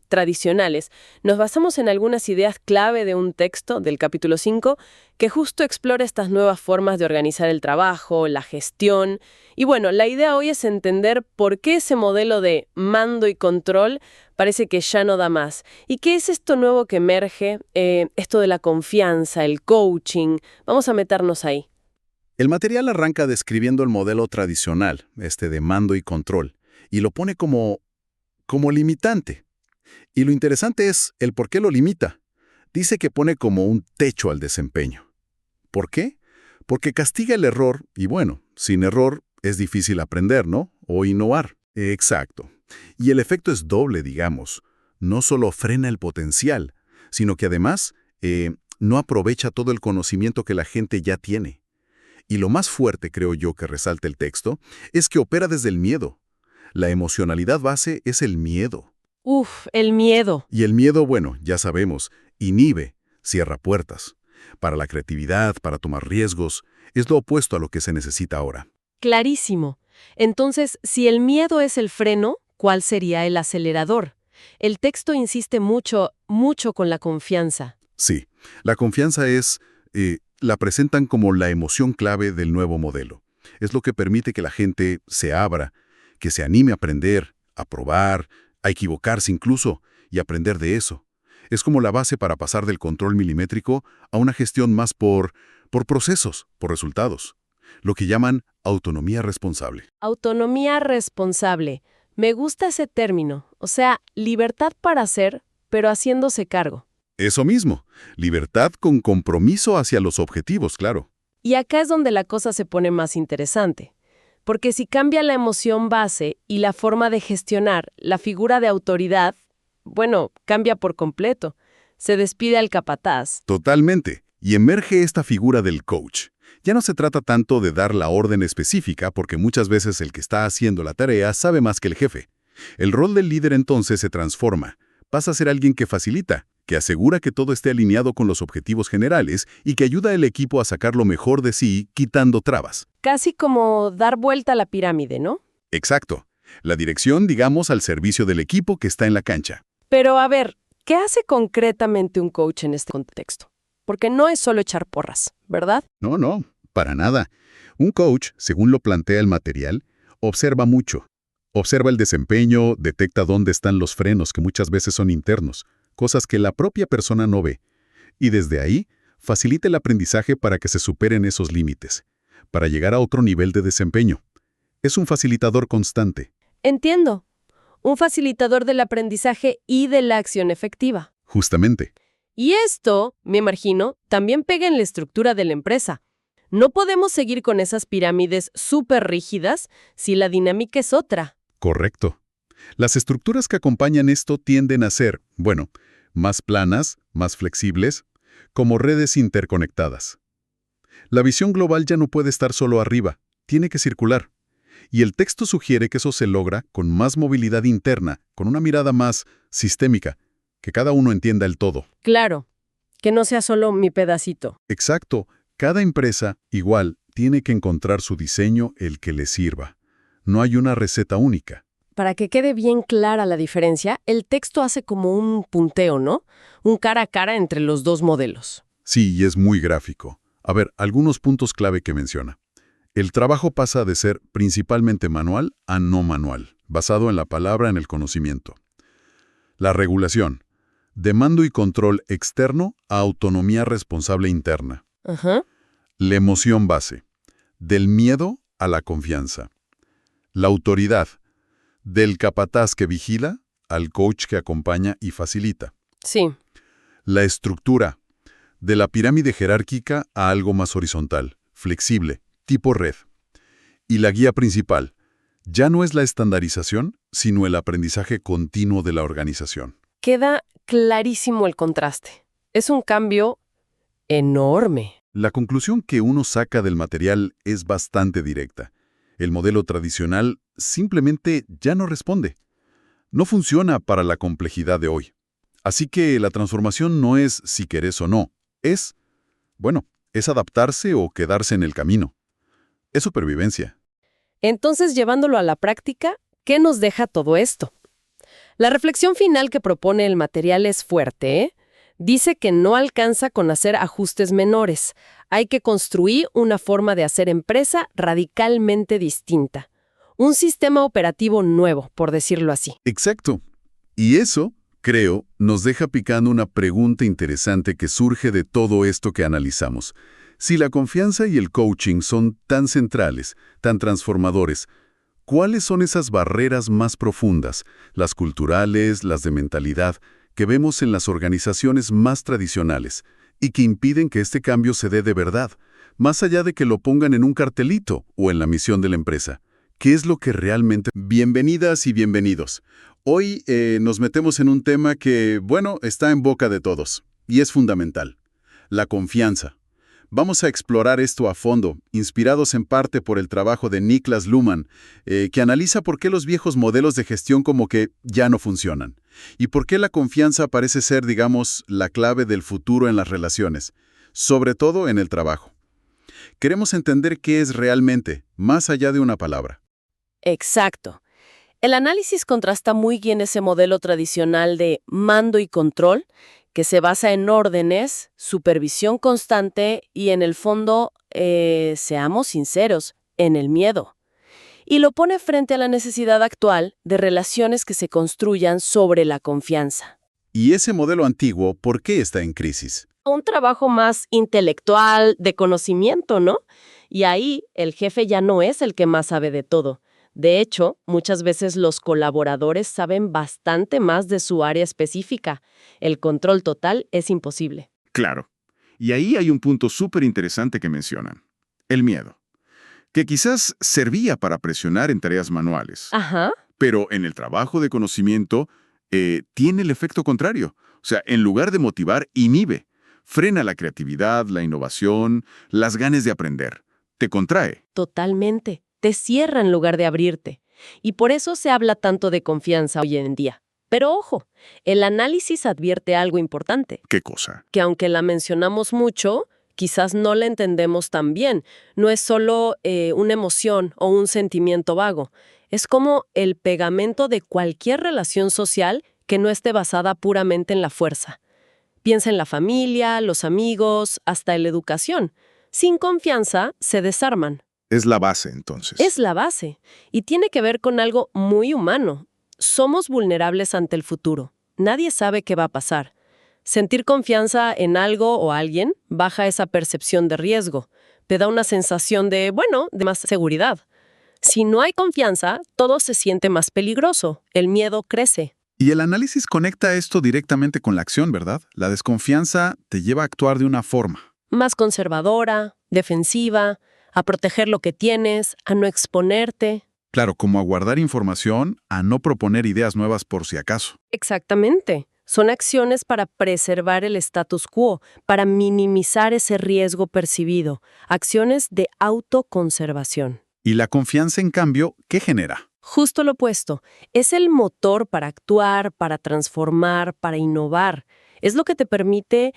tradicionales, nos basamos en algunas ideas clave de un texto del capítulo 5 que justo explora estas nuevas formas de organizar el trabajo, la gestión. Y bueno, la idea hoy es entender por qué ese modelo de mando y control parece que ya no da más. ¿Y qué es esto nuevo que emerge? Esto de la confianza, el coaching. Vamos a meternos ahí. El material arranca describiendo el modelo tradicional, de mando y control, y lo pone como limitante. Y lo interesante es el por qué lo limita. Dice que pone como un techo al desempeño. ¿Por qué? Porque castiga el error, y bueno, sin error es difícil aprender, ¿no? O innovar. Exacto. Y el efecto es doble, digamos. No solo frena el potencial, sino que además no aprovecha todo el conocimiento que la gente ya tiene. Y lo más fuerte, creo yo, que resalta el texto, es que opera desde el miedo. La emocionalidad base es el miedo. Uf, el miedo. Y el miedo, bueno, ya sabemos, inhibe, cierra puertas. Para la creatividad, para tomar riesgos, es lo opuesto a lo que se necesita ahora. Clarísimo. Entonces, si el miedo es el freno, ¿cuál sería el acelerador? El texto insiste mucho con la confianza. Sí, la confianza la presentan como la emoción clave del nuevo modelo. Es lo que permite que la gente se abra, que se anime a aprender, a probar, a equivocarse incluso, y aprender de eso. Es como la base para pasar del control milimétrico a una gestión más por procesos, por resultados. Lo que llaman autonomía responsable. Autonomía responsable. Me gusta ese término. O sea, libertad para hacer, pero haciéndose cargo. Eso mismo, libertad con compromiso hacia los objetivos, claro. Y acá es donde la cosa se pone más interesante. Porque si cambia la emoción base y la forma de gestionar, la figura de autoridad, bueno, cambia por completo. Se despide al capataz. Totalmente. Y emerge esta figura del coach. Ya no se trata tanto de dar la orden específica, porque muchas veces el que está haciendo la tarea sabe más que el jefe. El rol del líder entonces se transforma. Pasa a ser alguien que facilita, que asegura que todo esté alineado con los objetivos generales y que ayuda al equipo a sacar lo mejor de sí, quitando trabas. Casi como dar vuelta a la pirámide, ¿no? Exacto. La dirección, digamos, al servicio del equipo que está en la cancha. Pero a ver, ¿qué hace concretamente un coach en este contexto? Porque no es solo echar porras, ¿verdad? No, para nada. Un coach, según lo plantea el material, observa mucho. Observa el desempeño, detecta dónde están los frenos, que muchas veces son internos, cosas que la propia persona no ve. Y desde ahí, facilita el aprendizaje para que se superen esos límites, para llegar a otro nivel de desempeño. Es un facilitador constante. Entiendo. Un facilitador del aprendizaje y de la acción efectiva. Justamente. Y esto, me imagino, también pega en la estructura de la empresa. No podemos seguir con esas pirámides súper rígidas si la dinámica es otra. Correcto. Las estructuras que acompañan esto tienden a ser, bueno, más planas, más flexibles, como redes interconectadas. La visión global ya no puede estar solo arriba, tiene que circular. Y el texto sugiere que eso se logra con más movilidad interna, con una mirada más sistémica, que cada uno entienda el todo. Claro, que no sea solo mi pedacito. Exacto. Cada empresa, igual, tiene que encontrar su diseño el que le sirva. No hay una receta única. Para que quede bien clara la diferencia, el texto hace como un punteo, ¿no? Un cara a cara entre los dos modelos. Sí, y es muy gráfico. A ver, algunos puntos clave que menciona. El trabajo pasa de ser principalmente manual a no manual, basado en la palabra, en el conocimiento. La regulación. De mando y control externo a autonomía responsable interna. Ajá. La emoción base. Del miedo a la confianza. La autoridad. Del capataz que vigila al coach que acompaña y facilita. Sí. La estructura. De la pirámide jerárquica a algo más horizontal, flexible, tipo red. Y la guía principal. Ya no es la estandarización, sino el aprendizaje continuo de la organización. Queda clarísimo el contraste. Es un cambio enorme. La conclusión que uno saca del material es bastante directa. El modelo tradicional simplemente ya no responde. No funciona para la complejidad de hoy. Así que la transformación no es si querés o no. Es adaptarse o quedarse en el camino. Es supervivencia. Entonces, llevándolo a la práctica, ¿qué nos deja todo esto? La reflexión final que propone el material es fuerte, ¿eh? Dice que no alcanza con hacer ajustes menores. Hay que construir una forma de hacer empresa radicalmente distinta. Un sistema operativo nuevo, por decirlo así. Exacto. Y eso, creo, nos deja picando una pregunta interesante que surge de todo esto que analizamos. Si la confianza y el coaching son tan centrales, tan transformadores, ¿cuáles son esas barreras más profundas, las culturales, las de mentalidad, que vemos en las organizaciones más tradicionales y que impiden que este cambio se dé de verdad, más allá de que lo pongan en un cartelito o en la misión de la empresa? ¿Qué es lo que realmente... Bienvenidas y bienvenidos. Hoy nos metemos en un tema que, bueno, está en boca de todos y es fundamental: la confianza. Vamos a explorar esto a fondo, inspirados en parte por el trabajo de Niklas Luhmann, que analiza por qué los viejos modelos de gestión como que ya no funcionan, y por qué la confianza parece ser, digamos, la clave del futuro en las relaciones, sobre todo en el trabajo. Queremos entender qué es realmente, más allá de una palabra. Exacto. El análisis contrasta muy bien ese modelo tradicional de mando y control, que se basa en órdenes, supervisión constante y, en el fondo, seamos sinceros, en el miedo. Y lo pone frente a la necesidad actual de relaciones que se construyan sobre la confianza. ¿Y ese modelo antiguo por qué está en crisis? Un trabajo más intelectual, de conocimiento, ¿no? Y ahí el jefe ya no es el que más sabe de todo. De hecho, muchas veces los colaboradores saben bastante más de su área específica. El control total es imposible. Claro. Y ahí hay un punto súper interesante que mencionan: el miedo, que quizás servía para presionar en tareas manuales, Ajá. pero en el trabajo de conocimiento tiene el efecto contrario. O sea, en lugar de motivar, inhibe, frena la creatividad, la innovación, las ganas de aprender. Te contrae. Totalmente. Te cierra en lugar de abrirte. Y por eso se habla tanto de confianza hoy en día. Pero ojo, el análisis advierte algo importante, ¿Qué cosa? que aunque la mencionamos mucho, quizás no la entendemos tan bien. No es solo una emoción o un sentimiento vago. Es como el pegamento de cualquier relación social que no esté basada puramente en la fuerza. Piensa en la familia, los amigos, hasta en la educación. Sin confianza, se desarman. Es la base, entonces. Es la base, y tiene que ver con algo muy humano. Somos vulnerables ante el futuro. Nadie sabe qué va a pasar. Sentir confianza en algo o alguien baja esa percepción de riesgo. Te da una sensación de más seguridad. Si no hay confianza, todo se siente más peligroso. El miedo crece. Y el análisis conecta esto directamente con la acción, ¿verdad? La desconfianza te lleva a actuar de una forma. Más conservadora, defensiva, a proteger lo que tienes, a no exponerte. Claro, como a guardar información, a no proponer ideas nuevas por si acaso. Exactamente. Son acciones para preservar el status quo, para minimizar ese riesgo percibido. Acciones de autoconservación. Y la confianza, en cambio, ¿qué genera? Justo lo opuesto. Es el motor para actuar, para transformar, para innovar. Es lo que te permite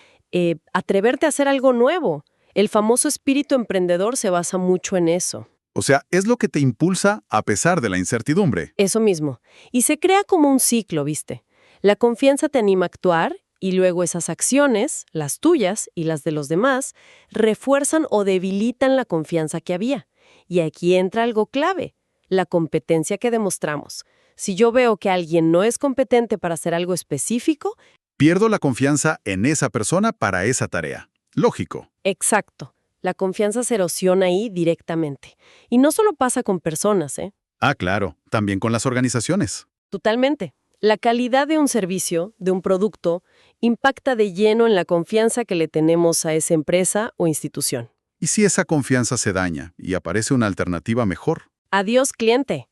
atreverte a hacer algo nuevo. El famoso espíritu emprendedor se basa mucho en eso. O sea, es lo que te impulsa a pesar de la incertidumbre. Eso mismo. Y se crea como un ciclo, ¿viste? La confianza te anima a actuar y luego esas acciones, las tuyas y las de los demás, refuerzan o debilitan la confianza que había. Y aquí entra algo clave, la competencia que demostramos. Si yo veo que alguien no es competente para hacer algo específico, pierdo la confianza en esa persona para esa tarea. Lógico. exacto. La confianza se erosiona ahí directamente. Y no solo pasa con personas, ¿eh? Ah, claro, también con las organizaciones. Totalmente. La calidad de un servicio, de un producto, impacta de lleno en la confianza que le tenemos a esa empresa o institución. ¿Y si esa confianza se daña y aparece una alternativa mejor? Adiós, cliente.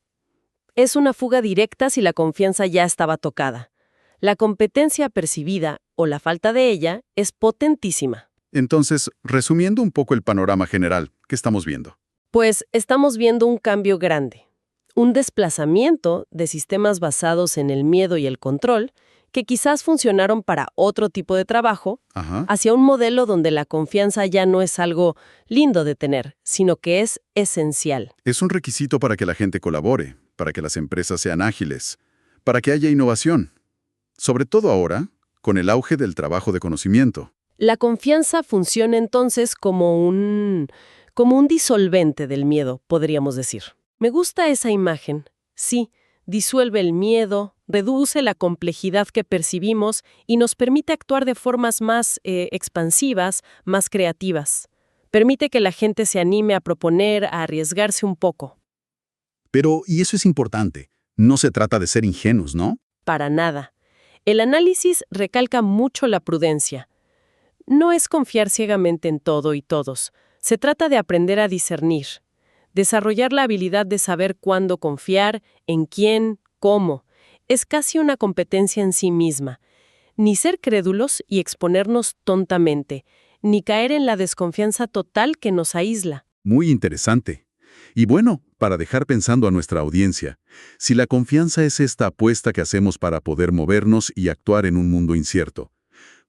Es una fuga directa si la confianza ya estaba tocada. La competencia percibida, o la falta de ella, es potentísima. Entonces, resumiendo un poco el panorama general, ¿qué estamos viendo? Pues estamos viendo un cambio grande. Un desplazamiento de sistemas basados en el miedo y el control, que quizás funcionaron para otro tipo de trabajo, Ajá. hacia un modelo donde la confianza ya no es algo lindo de tener, sino que es esencial. Es un requisito para que la gente colabore, para que las empresas sean ágiles, para que haya innovación. Sobre todo ahora, con el auge del trabajo de conocimiento. La confianza funciona entonces como un disolvente del miedo, podríamos decir. Me gusta esa imagen. Sí, disuelve el miedo, reduce la complejidad que percibimos y nos permite actuar de formas más expansivas, más creativas. Permite que la gente se anime a proponer, a arriesgarse un poco. Pero, y eso es importante, no se trata de ser ingenuos, ¿no? Para nada. El análisis recalca mucho la prudencia. No es confiar ciegamente en todo y todos. Se trata de aprender a discernir, desarrollar la habilidad de saber cuándo confiar, en quién, cómo. Es casi una competencia en sí misma. Ni ser crédulos y exponernos tontamente, ni caer en la desconfianza total que nos aísla. Muy interesante. Y bueno, para dejar pensando a nuestra audiencia, si la confianza es esta apuesta que hacemos para poder movernos y actuar en un mundo incierto,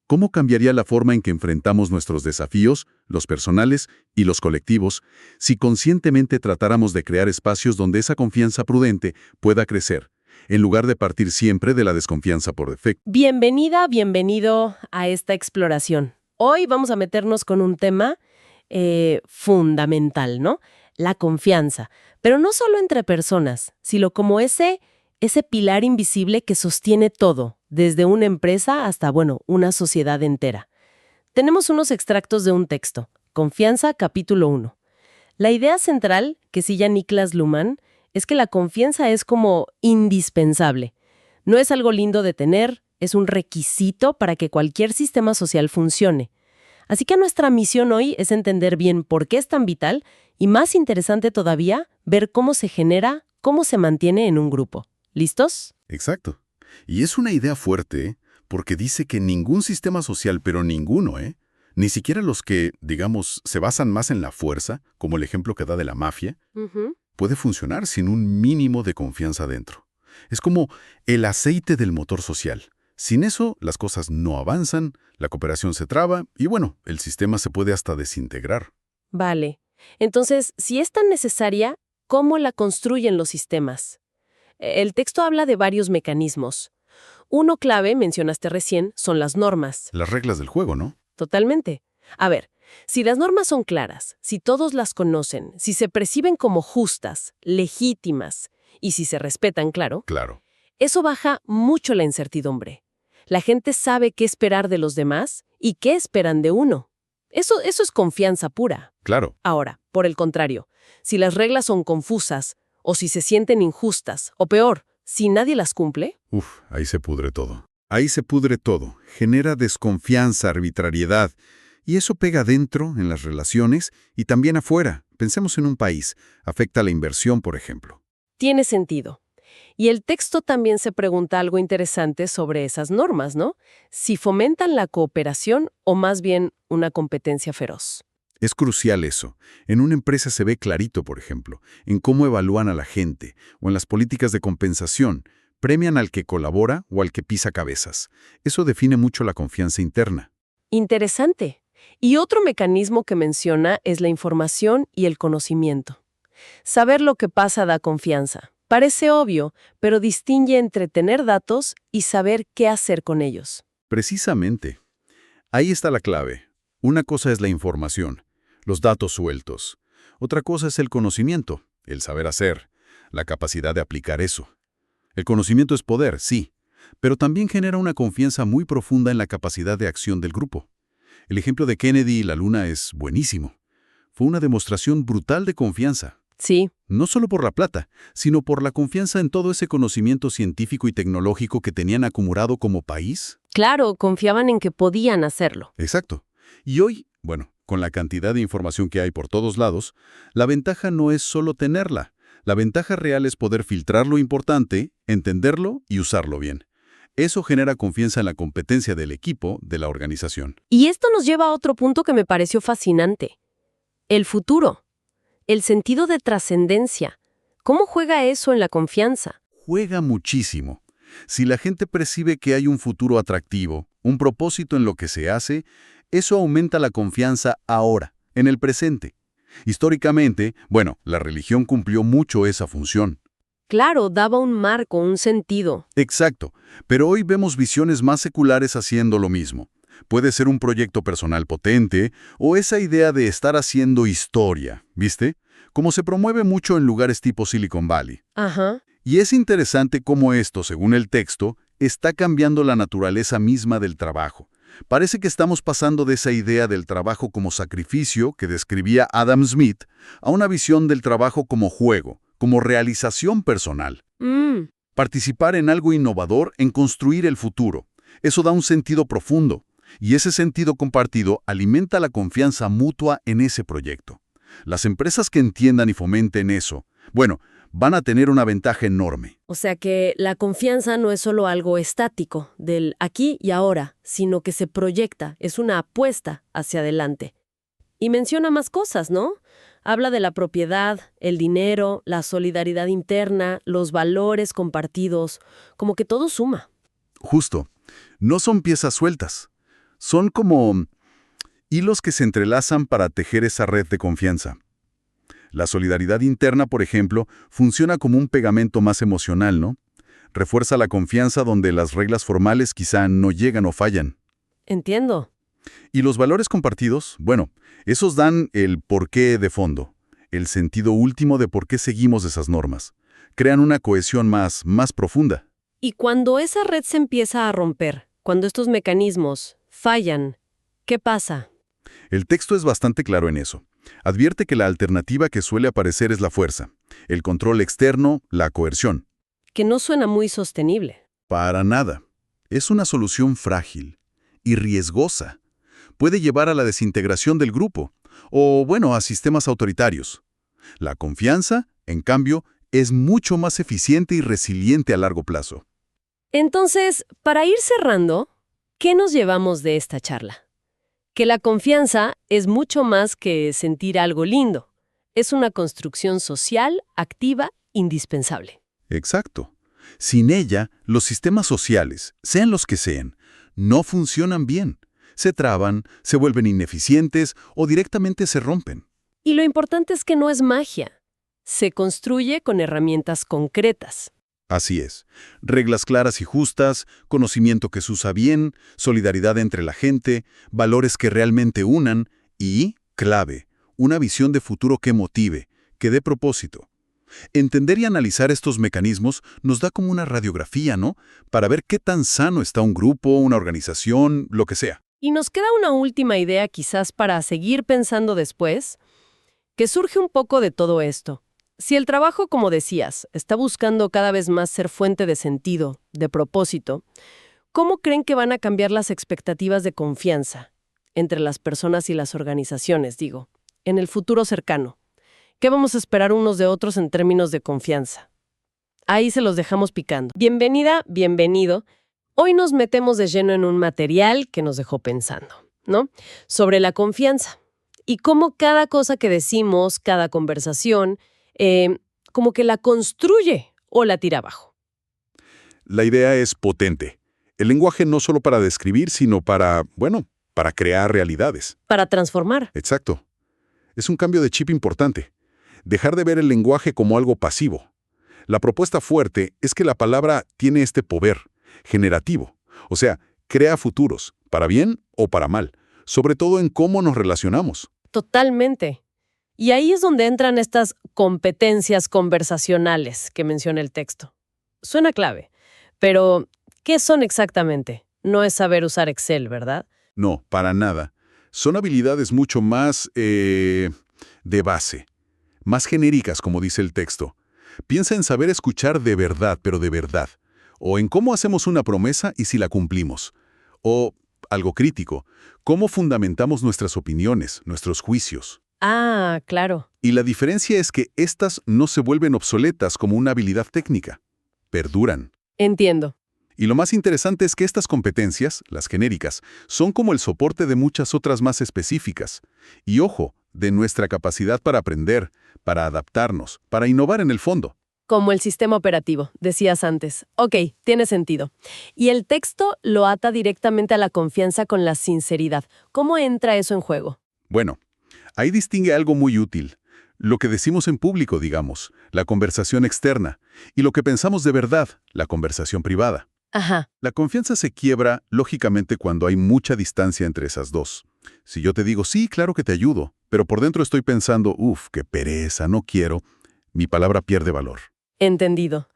¿cómo cambiaría la forma en que enfrentamos nuestros desafíos, los personales y los colectivos, si conscientemente tratáramos de crear espacios donde esa confianza prudente pueda crecer, en lugar de partir siempre de la desconfianza por defecto? Bienvenida, bienvenido a esta exploración. Hoy vamos a meternos con un tema fundamental, ¿no? La confianza, pero no solo entre personas, sino como ese pilar invisible que sostiene todo, desde una empresa hasta, una sociedad entera. Tenemos unos extractos de un texto, Confianza, capítulo 1. La idea central, que sigue Niklas Luhmann, es que la confianza es como indispensable. No es algo lindo de tener, es un requisito para que cualquier sistema social funcione. Así que nuestra misión hoy es entender bien por qué es tan vital y, más interesante todavía, ver cómo se genera, cómo se mantiene en un grupo. ¿Listos? Exacto. Y es una idea fuerte, ¿eh? Porque dice que ningún sistema social, pero ninguno, ni siquiera los que, digamos, se basan más en la fuerza, como el ejemplo que da de la mafia, puede funcionar sin un mínimo de confianza dentro. Es como el aceite del motor social. Sin eso, las cosas no avanzan, la cooperación se traba y, el sistema se puede hasta desintegrar. Vale. Entonces, si es tan necesaria, ¿cómo la construyen los sistemas? El texto habla de varios mecanismos. Uno clave, mencionaste recién, son las normas. Las reglas del juego, ¿no? Totalmente. A ver, si las normas son claras, si todos las conocen, si se perciben como justas, legítimas y si se respetan, claro, eso baja mucho la incertidumbre. La gente sabe qué esperar de los demás y qué esperan de uno. Eso es confianza pura. Claro. Ahora, por el contrario, si las reglas son confusas, o si se sienten injustas, o peor, si nadie las cumple. Ahí se pudre todo. Ahí se pudre todo, genera desconfianza, arbitrariedad, y eso pega dentro, en las relaciones, y también afuera. Pensemos en un país, afecta la inversión, por ejemplo. Tiene sentido. Y el texto también se pregunta algo interesante sobre esas normas, ¿no? Si fomentan la cooperación o más bien una competencia feroz. Es crucial eso. En una empresa se ve clarito, por ejemplo, en cómo evalúan a la gente o en las políticas de compensación. Premian al que colabora o al que pisa cabezas. Eso define mucho la confianza interna. Interesante. Y otro mecanismo que menciona es la información y el conocimiento. Saber lo que pasa da confianza. Parece obvio, pero distingue entre tener datos y saber qué hacer con ellos. Precisamente. Ahí está la clave. Una cosa es la información, los datos sueltos. Otra cosa es el conocimiento, el saber hacer, la capacidad de aplicar eso. El conocimiento es poder, sí, pero también genera una confianza muy profunda en la capacidad de acción del grupo. El ejemplo de Kennedy y la Luna es buenísimo. Fue una demostración brutal de confianza. Sí. No solo por la plata, sino por la confianza en todo ese conocimiento científico y tecnológico que tenían acumulado como país. Claro, confiaban en que podían hacerlo. Exacto. Y hoy, con la cantidad de información que hay por todos lados, la ventaja no es solo tenerla. La ventaja real es poder filtrar lo importante, entenderlo y usarlo bien. Eso genera confianza en la competencia del equipo, de la organización. Y esto nos lleva a otro punto que me pareció fascinante. El futuro. El sentido de trascendencia. ¿Cómo juega eso en la confianza? Juega muchísimo. Si la gente percibe que hay un futuro atractivo, un propósito en lo que se hace, eso aumenta la confianza ahora, en el presente. Históricamente, la religión cumplió mucho esa función. Claro, daba un marco, un sentido. Exacto, pero hoy vemos visiones más seculares haciendo lo mismo. Puede ser un proyecto personal potente o esa idea de estar haciendo historia, ¿viste? Como se promueve mucho en lugares tipo Silicon Valley. Ajá. Y es interesante cómo esto, según el texto, está cambiando la naturaleza misma del trabajo. Parece que estamos pasando de esa idea del trabajo como sacrificio que describía Adam Smith a una visión del trabajo como juego, como realización personal. Participar en algo innovador, en construir el futuro. Eso da un sentido profundo. Y ese sentido compartido alimenta la confianza mutua en ese proyecto. Las empresas que entiendan y fomenten eso, bueno, van a tener una ventaja enorme. O sea que la confianza no es solo algo estático, del aquí y ahora, sino que se proyecta, es una apuesta hacia adelante. Y menciona más cosas, ¿no? Habla de la propiedad, el dinero, la solidaridad interna, los valores compartidos, como que todo suma. Justo. No son piezas sueltas. Son como hilos que se entrelazan para tejer esa red de confianza. La solidaridad interna, por ejemplo, funciona como un pegamento más emocional, ¿no? Refuerza la confianza donde las reglas formales quizá no llegan o fallan. Entiendo. Y los valores compartidos, bueno, esos dan el porqué de fondo, el sentido último de por qué seguimos esas normas. Crean una cohesión más profunda. Y cuando esa red se empieza a romper, cuando estos mecanismos fallan, ¿qué pasa? El texto es bastante claro en eso. Advierte que la alternativa que suele aparecer es la fuerza, el control externo, la coerción. Que no suena muy sostenible. Para nada. Es una solución frágil y riesgosa. Puede llevar a la desintegración del grupo, o bueno, a sistemas autoritarios. La confianza, en cambio, es mucho más eficiente y resiliente a largo plazo. Entonces, para ir cerrando, ¿qué nos llevamos de esta charla? Que la confianza es mucho más que sentir algo lindo. Es una construcción social, activa, indispensable. Exacto. Sin ella, los sistemas sociales, sean los que sean, no funcionan bien. Se traban, se vuelven ineficientes o directamente se rompen. Y lo importante es que no es magia. Se construye con herramientas concretas. Así es. Reglas claras y justas, conocimiento que se usa bien, solidaridad entre la gente, valores que realmente unan y, clave, una visión de futuro que motive, que dé propósito. Entender y analizar estos mecanismos nos da como una radiografía, ¿no? Para ver qué tan sano está un grupo, una organización, lo que sea. Y nos queda una última idea quizás para seguir pensando después, que surge un poco de todo esto. Si el trabajo, como decías, está buscando cada vez más ser fuente de sentido, de propósito, ¿cómo creen que van a cambiar las expectativas de confianza entre las personas y las organizaciones, digo, en el futuro cercano? ¿Qué vamos a esperar unos de otros en términos de confianza? Ahí se los dejamos picando. Bienvenida, bienvenido. Hoy nos metemos de lleno en un material que nos dejó pensando, ¿no? Sobre la confianza y cómo cada cosa que decimos, cada conversación, como que la construye o la tira abajo. La idea es potente. El lenguaje no solo para describir, sino para crear realidades. Para transformar. Exacto. Es un cambio de chip importante. Dejar de ver el lenguaje como algo pasivo. La propuesta fuerte es que la palabra tiene este poder generativo. O sea, crea futuros, para bien o para mal, sobre todo en cómo nos relacionamos. Totalmente. Y ahí es donde entran estas competencias conversacionales que menciona el texto. Suena clave, pero ¿qué son exactamente? No es saber usar Excel, ¿verdad? No, para nada. Son habilidades mucho más de base, más genéricas, como dice el texto. Piensa en saber escuchar de verdad, pero de verdad. O en cómo hacemos una promesa y si la cumplimos. O, algo crítico, cómo fundamentamos nuestras opiniones, nuestros juicios. Ah, claro. Y la diferencia es que estas no se vuelven obsoletas como una habilidad técnica. Perduran. Entiendo. Y lo más interesante es que estas competencias, las genéricas, son como el soporte de muchas otras más específicas. Y ojo, de nuestra capacidad para aprender, para adaptarnos, para innovar en el fondo. Como el sistema operativo, decías antes. Ok, tiene sentido. Y el texto lo ata directamente a la confianza con la sinceridad. ¿Cómo entra eso en juego? Bueno, ahí distingue algo muy útil. Lo que decimos en público, digamos, la conversación externa, y lo que pensamos de verdad, la conversación privada. Ajá. La confianza se quiebra, lógicamente, cuando hay mucha distancia entre esas dos. Si yo te digo, sí, claro que te ayudo, pero por dentro estoy pensando, qué pereza, no quiero, mi palabra pierde valor. Entendido.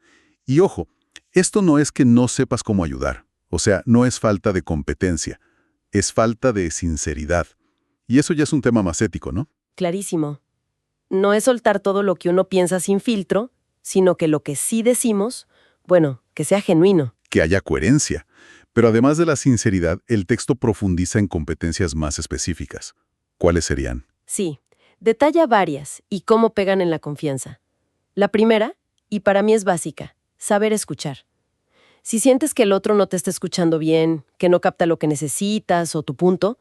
Y ojo, esto no es que no sepas cómo ayudar. O sea, no es falta de competencia, es falta de sinceridad. Y eso ya es un tema más ético, ¿no? Clarísimo. No es soltar todo lo que uno piensa sin filtro, sino que lo que sí decimos, bueno, que sea genuino. Que haya coherencia. Pero además de la sinceridad, el texto profundiza en competencias más específicas. ¿Cuáles serían? Sí, detalla varias y cómo pegan en la confianza. La primera, y para mí es básica, saber escuchar. Si sientes que el otro no te está escuchando bien, que no capta lo que necesitas o tu punto,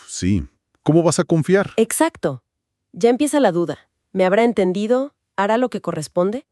Sí. ¿Cómo vas a confiar? exacto. Ya empieza la duda. ¿Me habrá entendido? ¿Hará lo que corresponde?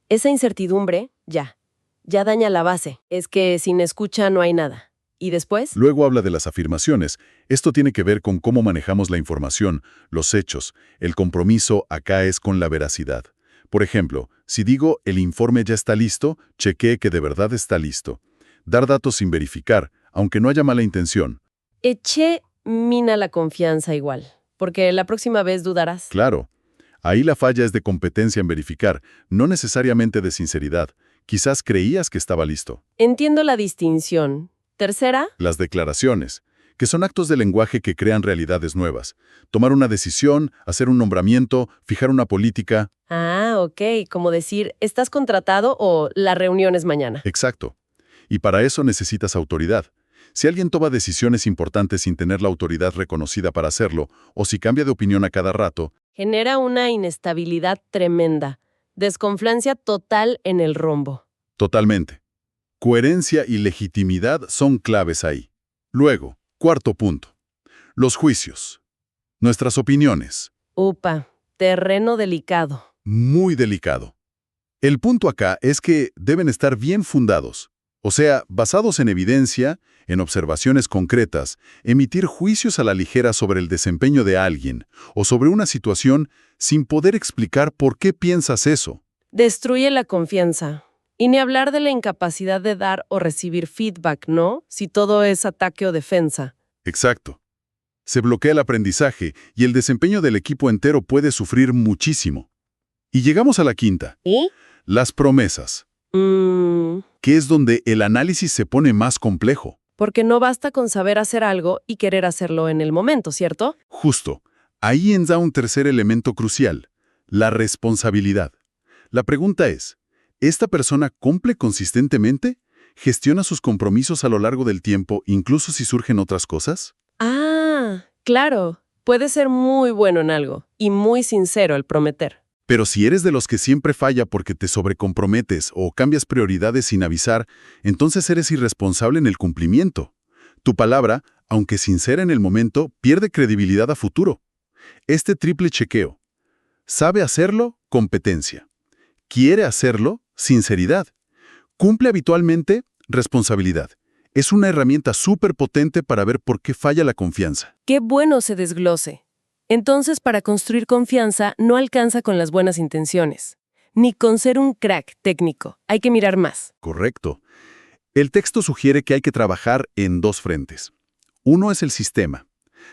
Esa incertidumbre, ya daña la base. Es que sin escucha no hay nada. ¿Y después? Luego habla de las afirmaciones. Esto tiene que ver con cómo manejamos la información, los hechos. El compromiso acá es con la veracidad. Por ejemplo, si digo el informe ya está listo, chequee que de verdad está listo. Dar datos sin verificar, aunque no haya mala intención. Eché mina la confianza igual, porque la próxima vez dudarás. Claro. Ahí la falla es de competencia en verificar, no necesariamente de sinceridad. Quizás creías que estaba listo. Entiendo la distinción. Tercera, Las declaraciones, que son actos de lenguaje que crean realidades nuevas. Tomar una decisión, hacer un nombramiento, fijar una política. ok, como decir, ¿estás contratado o la reunión es mañana? Exacto. Y para eso necesitas autoridad. Si alguien toma decisiones importantes sin tener la autoridad reconocida para hacerlo, o si cambia de opinión a cada rato, Genera una inestabilidad tremenda, desconfianza total en el rombo. totalmente. Coherencia y legitimidad son claves ahí. Luego, cuarto punto. Los juicios. Nuestras opiniones. Upa, terreno delicado. Muy delicado. El punto acá es que deben estar bien fundados, o sea, basados en evidencia, en observaciones concretas, emitir juicios a la ligera sobre el desempeño de alguien o sobre una situación sin poder explicar por qué piensas eso. Destruye la confianza. Y ni hablar de la incapacidad de dar o recibir feedback, ¿no? Si todo es ataque o defensa. Exacto. Se bloquea el aprendizaje y el desempeño del equipo entero puede sufrir muchísimo. Y llegamos a la quinta, ¿Y? las promesas, que es donde el análisis se pone más complejo. Porque no basta con saber hacer algo y querer hacerlo en el momento, ¿cierto? Justo. Ahí entra un tercer elemento crucial, la responsabilidad. La pregunta es, ¿esta persona cumple consistentemente? ¿Gestiona sus compromisos a lo largo del tiempo, incluso si surgen otras cosas? Claro. Puede ser muy bueno en algo y muy sincero al prometer. Pero si eres de los que siempre falla porque te sobrecomprometes o cambias prioridades sin avisar, entonces eres irresponsable en el cumplimiento. Tu palabra, aunque sincera en el momento, pierde credibilidad a futuro. Este triple chequeo. Sabe hacerlo, competencia. Quiere hacerlo, sinceridad. Cumple habitualmente, responsabilidad. Es una herramienta súper potente para ver por qué falla la confianza. Qué bueno se desglose. Entonces, para construir confianza no alcanza con las buenas intenciones, ni con ser un crack técnico. Hay que mirar más. Correcto. El texto sugiere que hay que trabajar en dos frentes. Uno es el sistema.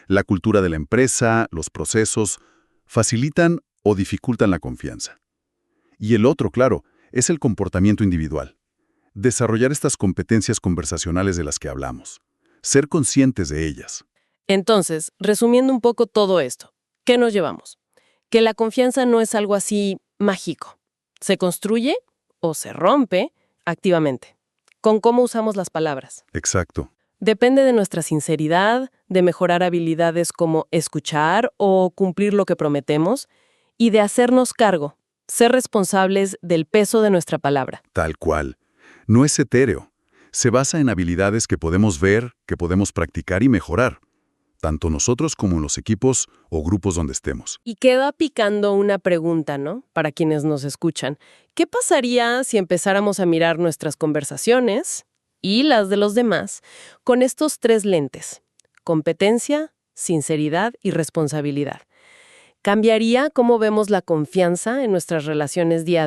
La cultura de la empresa, los procesos, facilitan o dificultan la confianza. Y el otro, claro, es el comportamiento individual. Desarrollar estas competencias conversacionales de las que hablamos. Ser conscientes de ellas. Entonces, resumiendo un poco todo esto, ¿qué nos llevamos? Que la confianza no es algo así mágico. Se construye o se rompe activamente, con cómo usamos las palabras. Exacto. Depende de nuestra sinceridad, de mejorar habilidades como escuchar o cumplir lo que prometemos, y de hacernos cargo, ser responsables del peso de nuestra palabra. Tal cual. No es etéreo. Se basa en habilidades que podemos ver, que podemos practicar y mejorar. Tanto nosotros como en los equipos o grupos donde estemos. Y queda picando una pregunta, ¿no? Para quienes nos escuchan. ¿Qué pasaría si empezáramos a mirar nuestras conversaciones y las de los demás con estos tres lentes? Competencia, sinceridad y responsabilidad. ¿Cambiaría cómo vemos la confianza en nuestras relaciones día a día?